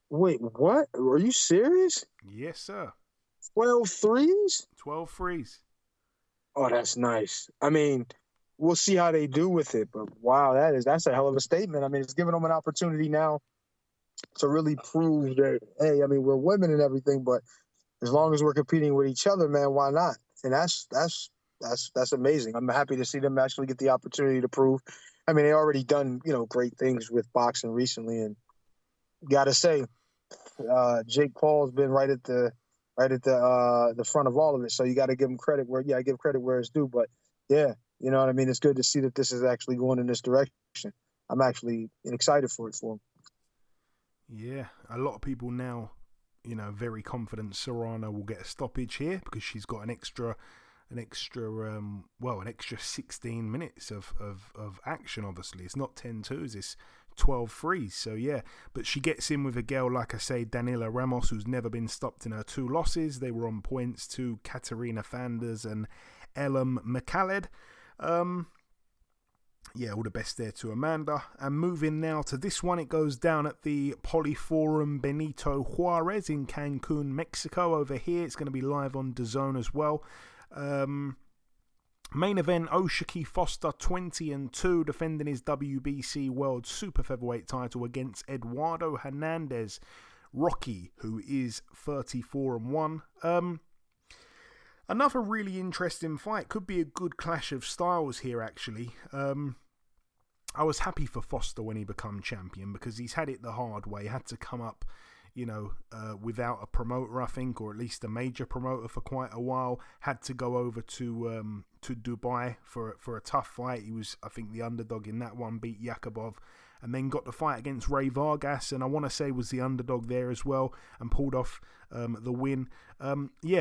Speaker 9: Wait, what? Are you serious?
Speaker 8: Yes, sir.
Speaker 9: 12 threes?
Speaker 8: 12 threes.
Speaker 9: Oh, that's nice. I mean, we'll see how they do with it, but wow, that's a hell of a statement. I mean, it's giving them an opportunity now to really prove that, hey, I mean, we're women and everything, but as long as we're competing with each other, man, why not? And that's amazing. I'm happy to see them actually get the opportunity to prove. I mean, they already done, great things with boxing recently, and gotta say, Jake Paul's been right at the front of all of it. So you got to give him credit where it's due. But yeah, you know what I mean? It's good to see that this is actually going in this direction. I'm actually excited for him.
Speaker 8: Yeah, a lot of people now, very confident Serrano will get a stoppage here because she's got an extra 16 minutes of action. Obviously, it's not 10-2s, it's 12 threes. So yeah, but she gets in with a girl, like I say, Daniela Ramos, who's never been stopped in her 2 losses. They were on points to Katarina Fanders and Elam McCalled. Yeah, all the best there to Amanda. And moving now to this one, it goes down at the Polyforum Benito Juarez in Cancun, Mexico. Over here, it's going to be live on DAZN as well. Main event, Oshaki Foster, 20-2, defending his WBC World Super Featherweight title against Eduardo Hernandez Rocky, who is 34-1. Another really interesting fight. Could be a good clash of styles here, actually. I was happy for Foster when he became champion because he's had it the hard way. He had to come up, without a promoter, I think, or at least a major promoter for quite a while. Had to go over to Dubai for a tough fight. He was, I think, the underdog in that one, beat Yakubov, and then got the fight against Ray Vargas, and I want to say was the underdog there as well, and pulled off the win.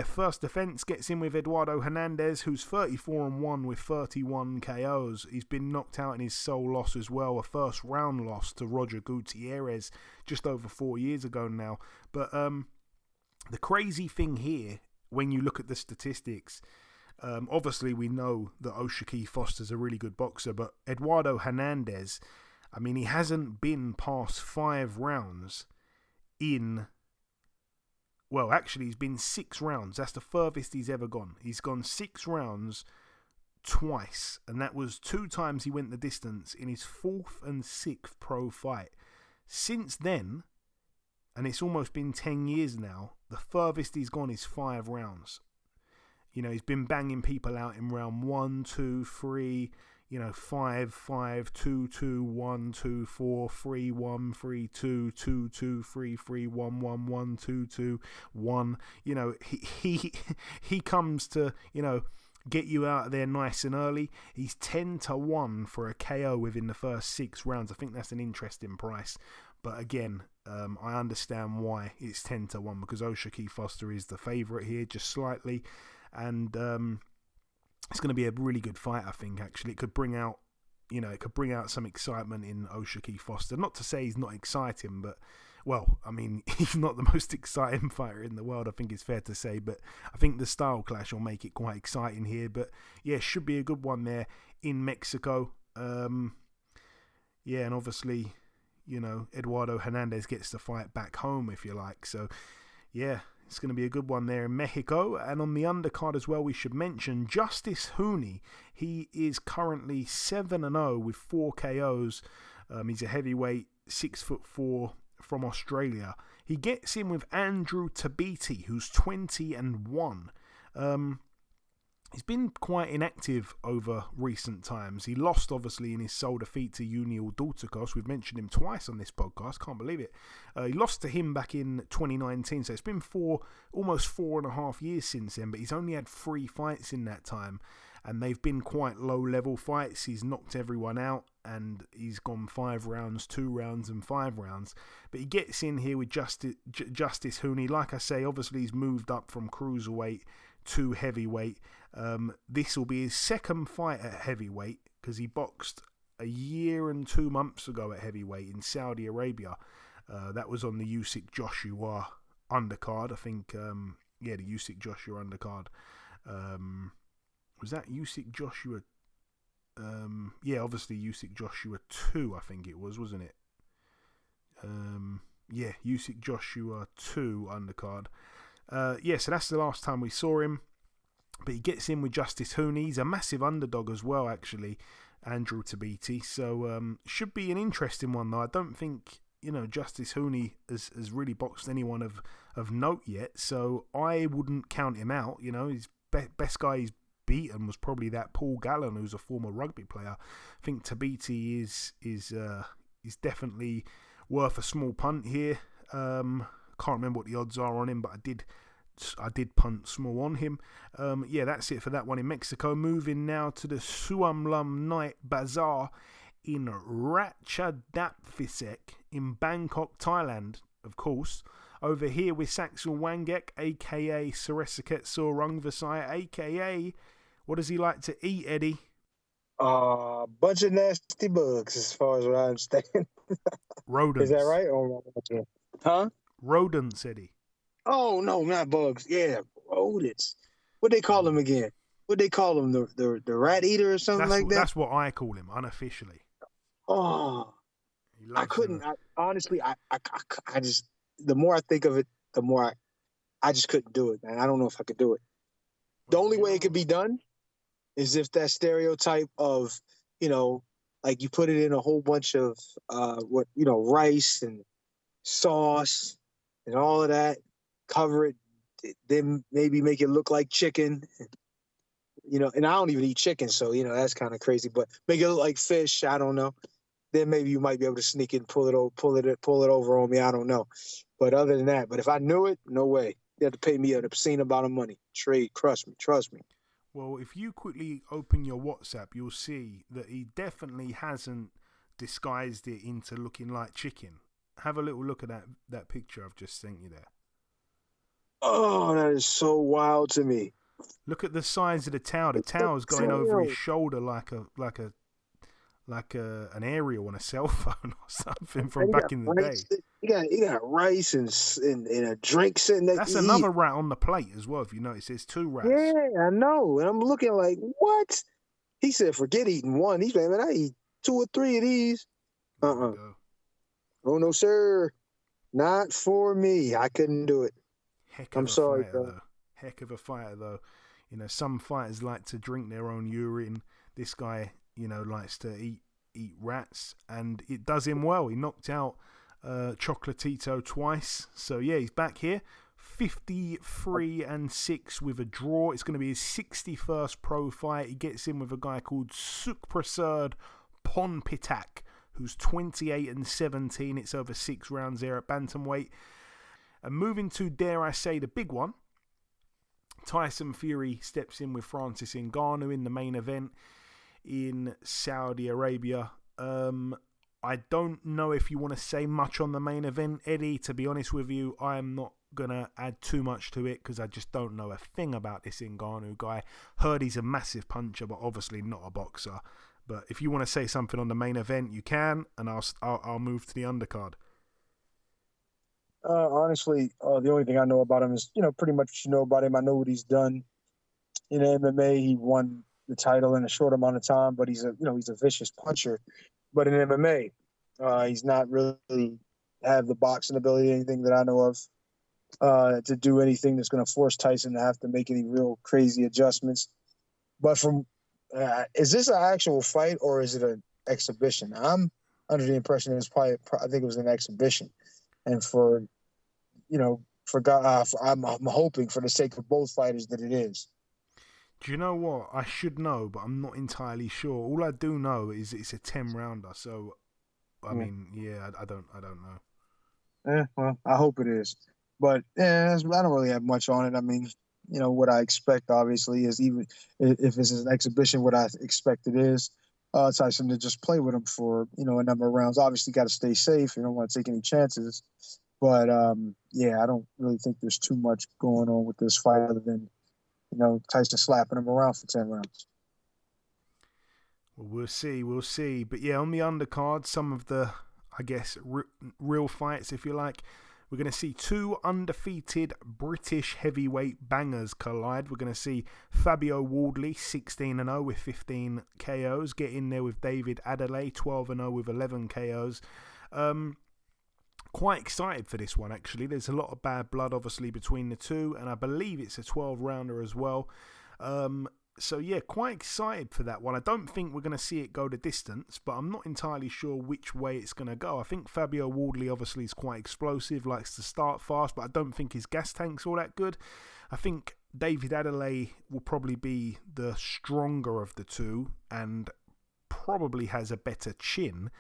Speaker 8: First defense gets in with Eduardo Hernandez, who's 34-1 with 31 KOs. He's been knocked out in his sole loss as well, a first round loss to Roger Gutierrez just over 4 years ago now. But the crazy thing here, when you look at the statistics, obviously we know that Oshaki Foster's a really good boxer, but Eduardo Hernandez, I mean, he hasn't been past 5 rounds in... Well, actually, he's been 6 rounds. That's the furthest he's ever gone. He's gone 6 rounds twice, and that was 2 times he went the distance in his 4th and 6th pro fight. Since then, and it's almost been 10 years now, the furthest he's gone is 5 rounds. He's been banging people out in round 1, 2, 3... 5, 5, 2, 2, 1, 2, 4, 3, 1, 3, 2, 2, 2, 3, 3, 1, 1, 1, 2, 2, 1. He comes to, get you out of there nice and early. He's 10-1 for a KO within the first 6 rounds. I think that's an interesting price. But again, I understand why it's 10-1 because Oshaki Foster is the favourite here, just slightly. And it's going to be a really good fight, I think, actually. It could bring out, some excitement in Oshaki Foster. Not to say he's not exciting, but, well, I mean, he's not the most exciting fighter in the world, I think it's fair to say. But I think the style clash will make it quite exciting here. But, yeah, should be a good one there in Mexico. And obviously, Eduardo Hernandez gets the fight back home, if you like. So, yeah. It's going to be a good one there in Mexico. And on the undercard as well, we should mention Justice Hooney. He is currently 7-0 with 4 KOs. He's a heavyweight, 6'4" from Australia. He gets in with Andrew Tabiti, who's 20-1. He's been quite inactive over recent times. He lost, obviously, in his sole defeat to Junior Dulcicos. We've mentioned him twice on this podcast. Can't believe it. He lost to him back in 2019. So it's been almost 4.5 years since then. But he's only had 3 fights in that time. And they've been quite low-level fights. He's knocked everyone out. And he's gone 5 rounds, 2 rounds, and 5 rounds. But he gets in here with Justice Hooney. Like I say, obviously he's moved up from cruiserweight to heavyweight. This will be his second fight at heavyweight because he boxed a year and 2 months ago at heavyweight in Saudi Arabia. That was on the Usyk Joshua undercard. I think, the Usyk Joshua undercard. Was that Usyk Joshua? Obviously Usyk Joshua 2, I think it was, wasn't it? Usyk Joshua 2 undercard. So that's the last time we saw him. But he gets in with Justice Hooney. He's a massive underdog as well, actually, Andrew Tabiti. So should be an interesting one, though. I don't think, Justice Hooney has really boxed anyone of note yet. So I wouldn't count him out. His best guy he's beaten was probably that Paul Gallen, who's a former rugby player. I think Tabiti is definitely worth a small punt here. Can't remember what the odds are on him, but I did punt small on him. That's it for that one in Mexico. Moving now to the Suamlam Night Bazaar in Ratchadapvisek in Bangkok, Thailand, of course. Over here with Saxel Wangek, a.k.a. Suresiket Sorung Vasai, a.k.a. What does he like to eat, Eddie?
Speaker 9: Bunch of nasty bugs, as far as what I understand.
Speaker 8: Rodents.
Speaker 9: Is that right? Huh?
Speaker 8: Rodents, Eddie.
Speaker 9: Oh, no, not bugs. Yeah, rodents. What they call them again? What they call them? The rat eater or something like that?
Speaker 8: That's what I call him, unofficially.
Speaker 9: Oh, I couldn't. Honestly, I just, the more I think of it, the more I just couldn't do it, man. I don't know if I could do it. The only way it could be done is if that stereotype of, like you put it in a whole bunch of, rice and sauce and all of that, cover it, then maybe make it look like chicken, and I don't even eat chicken, so, that's kind of crazy, but make it look like fish, I don't know. then maybe you might be able to sneak it and pull it over on me. I don't know. But other than that, but if I knew it, no way. You have to pay me an obscene amount of money. Trade, trust me.
Speaker 8: Well, if you quickly open your WhatsApp, you'll see that he definitely hasn't disguised it into looking like chicken. Have a little look at that picture I've just sent you there.
Speaker 9: Oh, that is so wild to me.
Speaker 8: Look at the size of the towel. The towel's going over his shoulder like an aerial on a cell phone or something from back in the day.
Speaker 9: He got rice and a drink sitting there.
Speaker 8: That's another rat on the plate as well. If you notice, there's 2 rats.
Speaker 9: Yeah, I know. And I'm looking like, what? He said, forget eating one. He's like, man, I eat 2 or 3 of these. Oh no, sir, not for me. I couldn't do it. I'm sorry, bro.
Speaker 8: Heck of a fighter, though. You know, some fighters like to drink their own urine. This guy, you know, likes to eat rats, and it does him well. He knocked out Chocolatito twice, so yeah, he's back here. 53-6 with a draw. It's going to be his 61st pro fight. He gets in with a guy called Sukhprasad Ponpitak, who's 28-17. It's over 6 rounds there at bantamweight. And moving to, dare I say, the big one, Tyson Fury steps in with Francis Ngannou in the main event in Saudi Arabia. I don't know if you want to say much on the main event, Eddie. To be honest with you, I am not going to add too much to it because I just don't know a thing about this Ngannou guy. Heard he's a massive puncher, but obviously not a boxer. But if you want to say something on the main event, you can, and I'll move to the undercard.
Speaker 9: Honestly, the only thing I know about him is, pretty much what you know about him. I know what he's done in MMA. He won the title in a short amount of time, but he's a vicious puncher. But in MMA, he's not really have the boxing ability, anything that I know of, to do anything that's going to force Tyson to have to make any real crazy adjustments. But is this an actual fight or is it an exhibition? I'm under the impression I think it was an exhibition. And I'm hoping for the sake of both fighters that it is.
Speaker 8: Do you know what? I should know, but I'm not entirely sure. All I do know is it's a 10-rounder. So, I mean, yeah, I don't know.
Speaker 9: Well, I hope it is. But I don't really have much on it. I mean, what I expect, obviously, is even if it's an exhibition, what I expect it is. Tyson to just play with him for, a number of rounds. Obviously, got to stay safe. You don't want to take any chances. But, I don't really think there's too much going on with this fight other than, Tyson slapping him around for 10 rounds.
Speaker 8: Well, we'll see. But, yeah, on the undercard, some of the, I guess, real fights, if you like, we're going to see 2 undefeated British heavyweight bangers collide. We're going to see Fabio Wardley, 16-0 with 15 KOs. Get in there with David Adelaide, 12-0 with 11 KOs. Quite excited for this one, actually. There's a lot of bad blood, obviously, between the two, and I believe it's a 12-rounder as well. So, yeah, quite excited for that one. I don't think we're going to see it go the distance, but I'm not entirely sure which way it's going to go. I think Fabio Wardley, obviously, is quite explosive, likes to start fast, but I don't think his gas tank's all that good. I think David Adelaide will probably be the stronger of the two and probably has a better chin,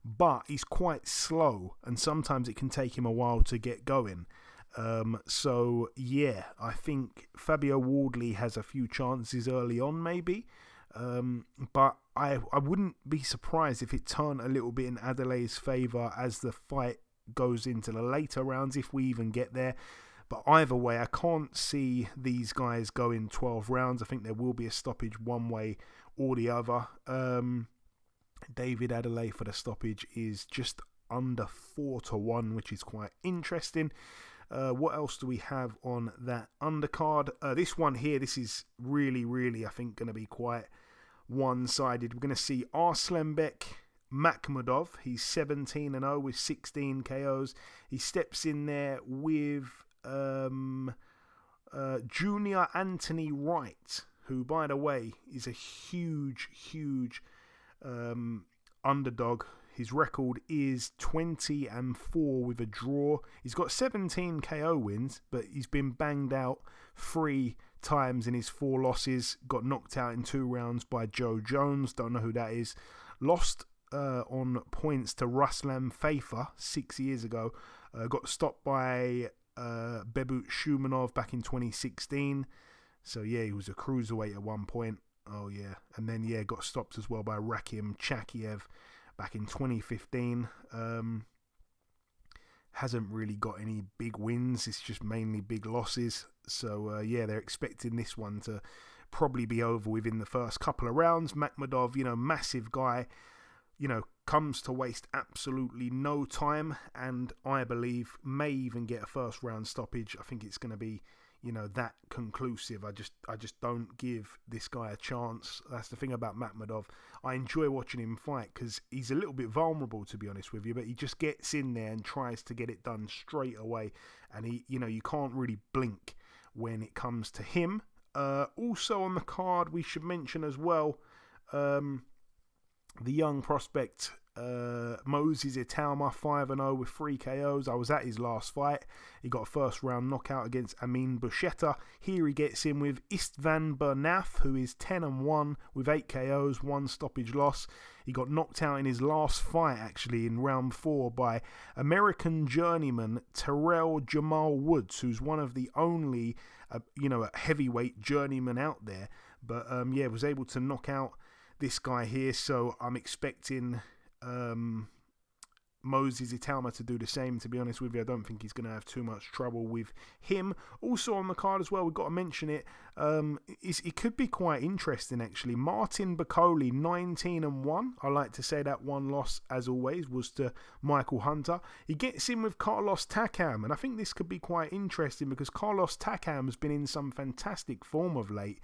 Speaker 8: but he's quite slow, and sometimes it can take him a while to get going. So, yeah, I think Fabio Wardley has a few chances early on, maybe. But I wouldn't be surprised if it turned a little bit in Adelaide's favour as the fight goes into the later rounds, if we even get there. But either way, I can't see these guys going 12 rounds. I think there will be a stoppage one way or the other. David Adelaide for the stoppage is just under 4-1, which is quite interesting. What else do we have on that undercard? This one here, this is really, really, I think, going to be quite one-sided. We're going to see Arslanbek Makhmudov. He's 17-0 with 16 KOs. He steps in there with Junior Anthony Wright, who, by the way, is a huge, huge underdog. His record is 20-4 with a draw. He's got 17 KO wins, but he's been banged out 3 times in his 4 losses. Got knocked out in 2 rounds by Joe Jones. Don't know who that is. Lost on points to Ruslan Fafer 6 years ago. Got stopped by Bebut Shumanov back in 2016. So, yeah, he was a cruiserweight at one point. Oh, yeah. And then, yeah, got stopped as well by Rakim Chakiev back in 2015. Hasn't really got any big wins. It's just mainly big losses. So, yeah, they're expecting this one to probably be over within the first couple of rounds. Makhmudov, massive guy, comes to waste absolutely no time, and I believe may even get a first round stoppage. I think it's going to be, that conclusive. I just don't give this guy a chance. That's the thing about Makhmudov. I enjoy watching him fight because he's a little bit vulnerable, to be honest with you, but he just gets in there and tries to get it done straight away, and he, you can't really blink when it comes to him. Also on the card, we should mention as well, the young prospect Moses Itauma, 5-0 with 3 KOs. I was at his last fight. He got a first round knockout against Amin Bushetta. Here he gets in with Istvan Bernath, who is 10-1 with 8 KOs, 1 stoppage loss. He got knocked out in his last fight, actually, in round 4 by American journeyman Terrell Jamal Woods, who's one of the only, heavyweight journeyman out there. But, was able to knock out this guy here. So I'm expecting Moses Itauma to do the same, to be honest with you. I don't think he's going to have too much trouble with him. Also on the card as well, we've got to mention it. It could be quite interesting, actually. Martin Bakole, 19-1. I like to say that one loss, as always, was to Michael Hunter. He gets in with Carlos Takam, and I think this could be quite interesting because Carlos Takam has been in some fantastic form of late,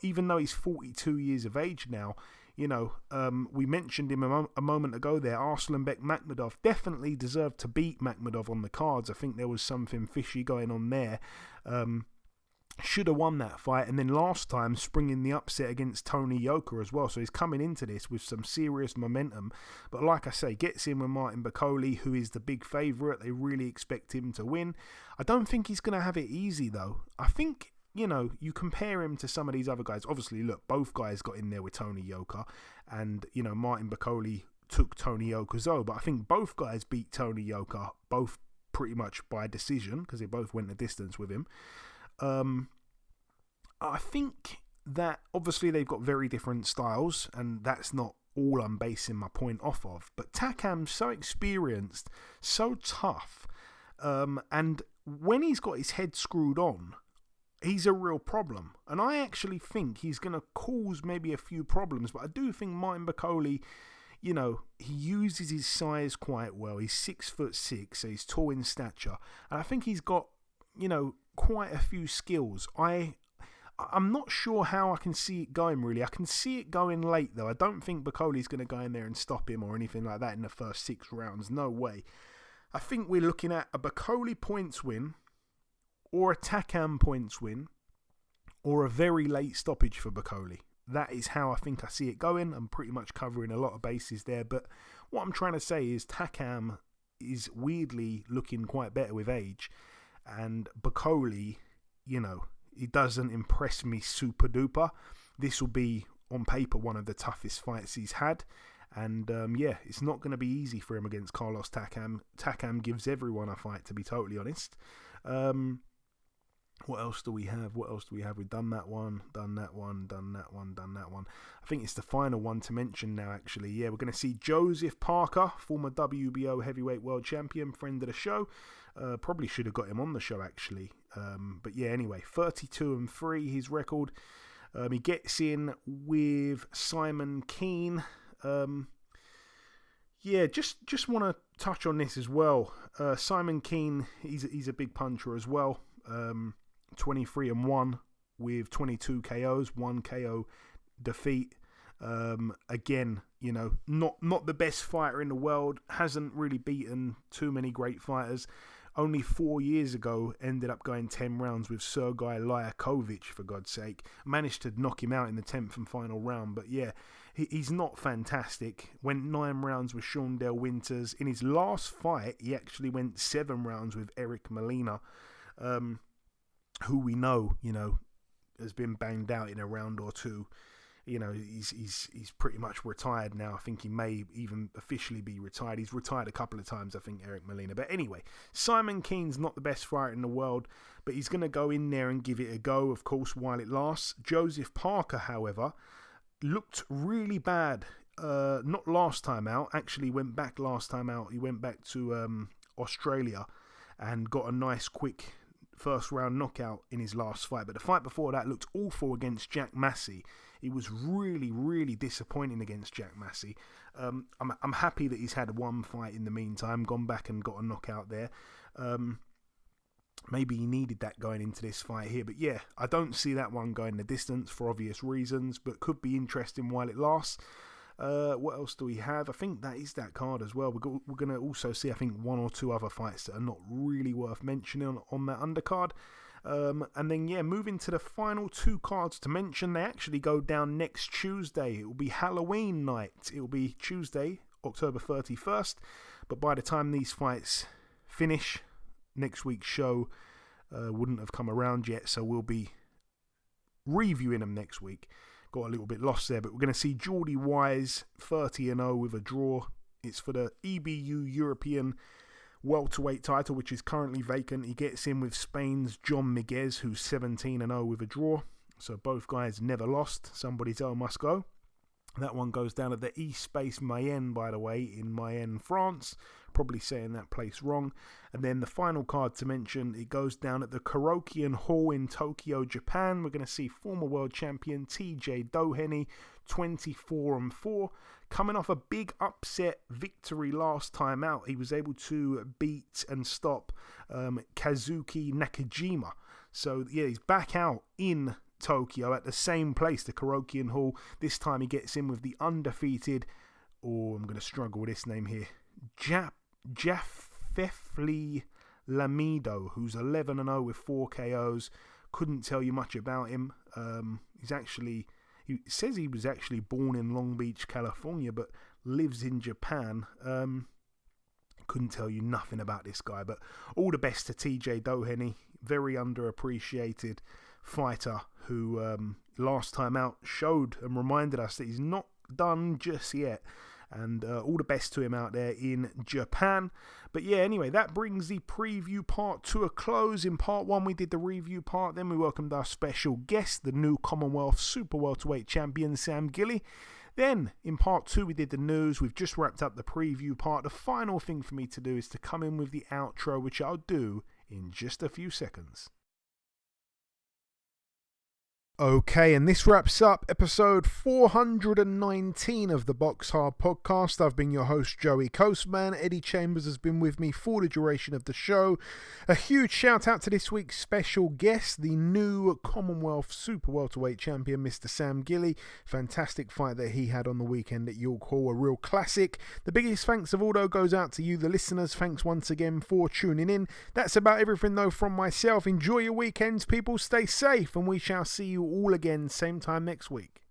Speaker 8: even though he's 42 years of age now. We mentioned him a moment ago there. Arslanbek Makhmudov definitely deserved to beat Makhmudov on the cards. I think there was something fishy going on there. Should have won that fight. And then last time, springing the upset against Tony Yoka as well. So he's coming into this with some serious momentum. But like I say, gets in with Martin Bakole, who is the big favourite. They really expect him to win. I don't think he's going to have it easy, though. I think, you compare him to some of these other guys. Obviously, look, both guys got in there with Tony Yoka, and, Martin Bakole took Tony Yoka's O, but I think both guys beat Tony Yoka, both pretty much by decision, because they both went the distance with him. I think that, obviously, they've got very different styles, and that's not all I'm basing my point off of, but Takam's so experienced, so tough, and when he's got his head screwed on, he's a real problem. And I actually think he's going to cause maybe a few problems. But I do think Martin Bakole, he uses his size quite well. He's 6'6", so he's tall in stature. And I think he's got, quite a few skills. I'm not sure how I can see it going, really. I can see it going late, though. I don't think Bakole's going to go in there and stop him or anything like that in the first 6 rounds. No way. I think we're looking at a Bakole points win, or a Takam points win, or a very late stoppage for Bakole. That is how I think I see it going. I'm pretty much covering a lot of bases there, but what I'm trying to say is Takam is weirdly looking quite better with age, and Bakole, he doesn't impress me super duper. This will be, on paper, one of the toughest fights he's had, and it's not going to be easy for him against Carlos Takam. Takam gives everyone a fight, to be totally honest. What else do we have? We've done that one. I think it's the final one to mention now, actually. Yeah, we're going to see Joseph Parker, former WBO heavyweight world champion, friend of the show. Probably should have got him on the show, actually. But yeah, anyway, 32-3, his record. He gets in with Simon Keane. Just want to touch on this as well. Simon Keane, he's a big puncher as well. 23-1 with 22 KOs, 1 KO defeat. Again, not the best fighter in the world. Hasn't really beaten too many great fighters. Only 4 years ago, ended up going 10 rounds with Sergei Lyakovich, for God's sake. Managed to knock him out in the 10th and final round. But yeah, he's not fantastic. Went 9 rounds with Sean Del Winters. In his last fight, he actually went 7 rounds with Eric Molina, who we know, has been banged out in a round or two. he's pretty much retired now. I think he may even officially be retired. He's retired a couple of times, I think, Eric Molina. But anyway, Simon Keane's not the best fighter in the world, but he's going to go in there and give it a go, of course, while it lasts. Joseph Parker, however, looked really bad. Not last time out. Actually, went back last time out. He went back to Australia and got a nice, quick first round knockout in his last fight. But the fight before that looked awful against Jack Massey. He was really, really disappointing against Jack Massey. I'm happy that he's had one fight in the meantime, gone back and got a knockout there. Maybe he needed that going into this fight here. But yeah, I don't see that one going the distance for obvious reasons, but could be interesting while it lasts. What else do we have? I think that is that card as well. We're going to also see, I think, one or two other fights that are not really worth mentioning on that undercard. And then, yeah, moving to the final two cards to mention, they actually go down next Tuesday. It will be Halloween night. It will be Tuesday, October 31st. But by the time these fights finish, next week's show wouldn't have come around yet, so we'll be reviewing them next week. Got a little bit lost there, but we're going to see Jordy Wise 30-0 with a draw. It's for the EBU European welterweight title, which is currently vacant. He gets in with Spain's John Miguez, who's 17-0 with a draw. So both guys never lost. Somebody's L must go. That one goes down at the East Space Mayenne, by the way, in Mayenne, France. Probably saying that place wrong. And then the final card to mention, it goes down at the Karokian Hall in Tokyo, Japan. We're going to see former world champion TJ Doheny, 24-4. Coming off a big upset victory last time out. He was able to beat and stop Kazuki Nakajima. So, yeah, he's back out in Tokyo at the same place, the Karokian Hall. This time he gets in with the undefeated, I'm going to struggle with this name here, Jafefli Lamido, who's 11-0 with 4 KOs. Couldn't tell you much about him. He says he was actually born in Long Beach, California, but lives in Japan. Couldn't tell you nothing about this guy, but all the best to TJ Doheny. Very underappreciated fighter who last time out showed and reminded us that he's not done just yet. And all the best to him out there in Japan. But yeah, anyway, that brings the preview part to a close. In part 1, we did the review part. Then we welcomed our special guest, the new Commonwealth Super-Welterweight champion, Sam Gilley. Then, in part 2, we did the news. We've just wrapped up the preview part. The final thing for me to do is to come in with the outro, which I'll do in just a few seconds. Okay, and this wraps up episode 419 of the BoxHard Podcast. I've been your host, Joey Coastman. Eddie Chambers has been with me for the duration of the show. A huge shout out to this week's special guest, the new Commonwealth Super-Welterweight champion, Mr. Sam Gilley. Fantastic fight that he had on the weekend at York Hall, a real classic. The biggest thanks of all, though, goes out to you, the listeners. Thanks once again for tuning in. That's about everything, though, from myself. Enjoy your weekends, people. Stay safe, and we shall see you all again same time next week.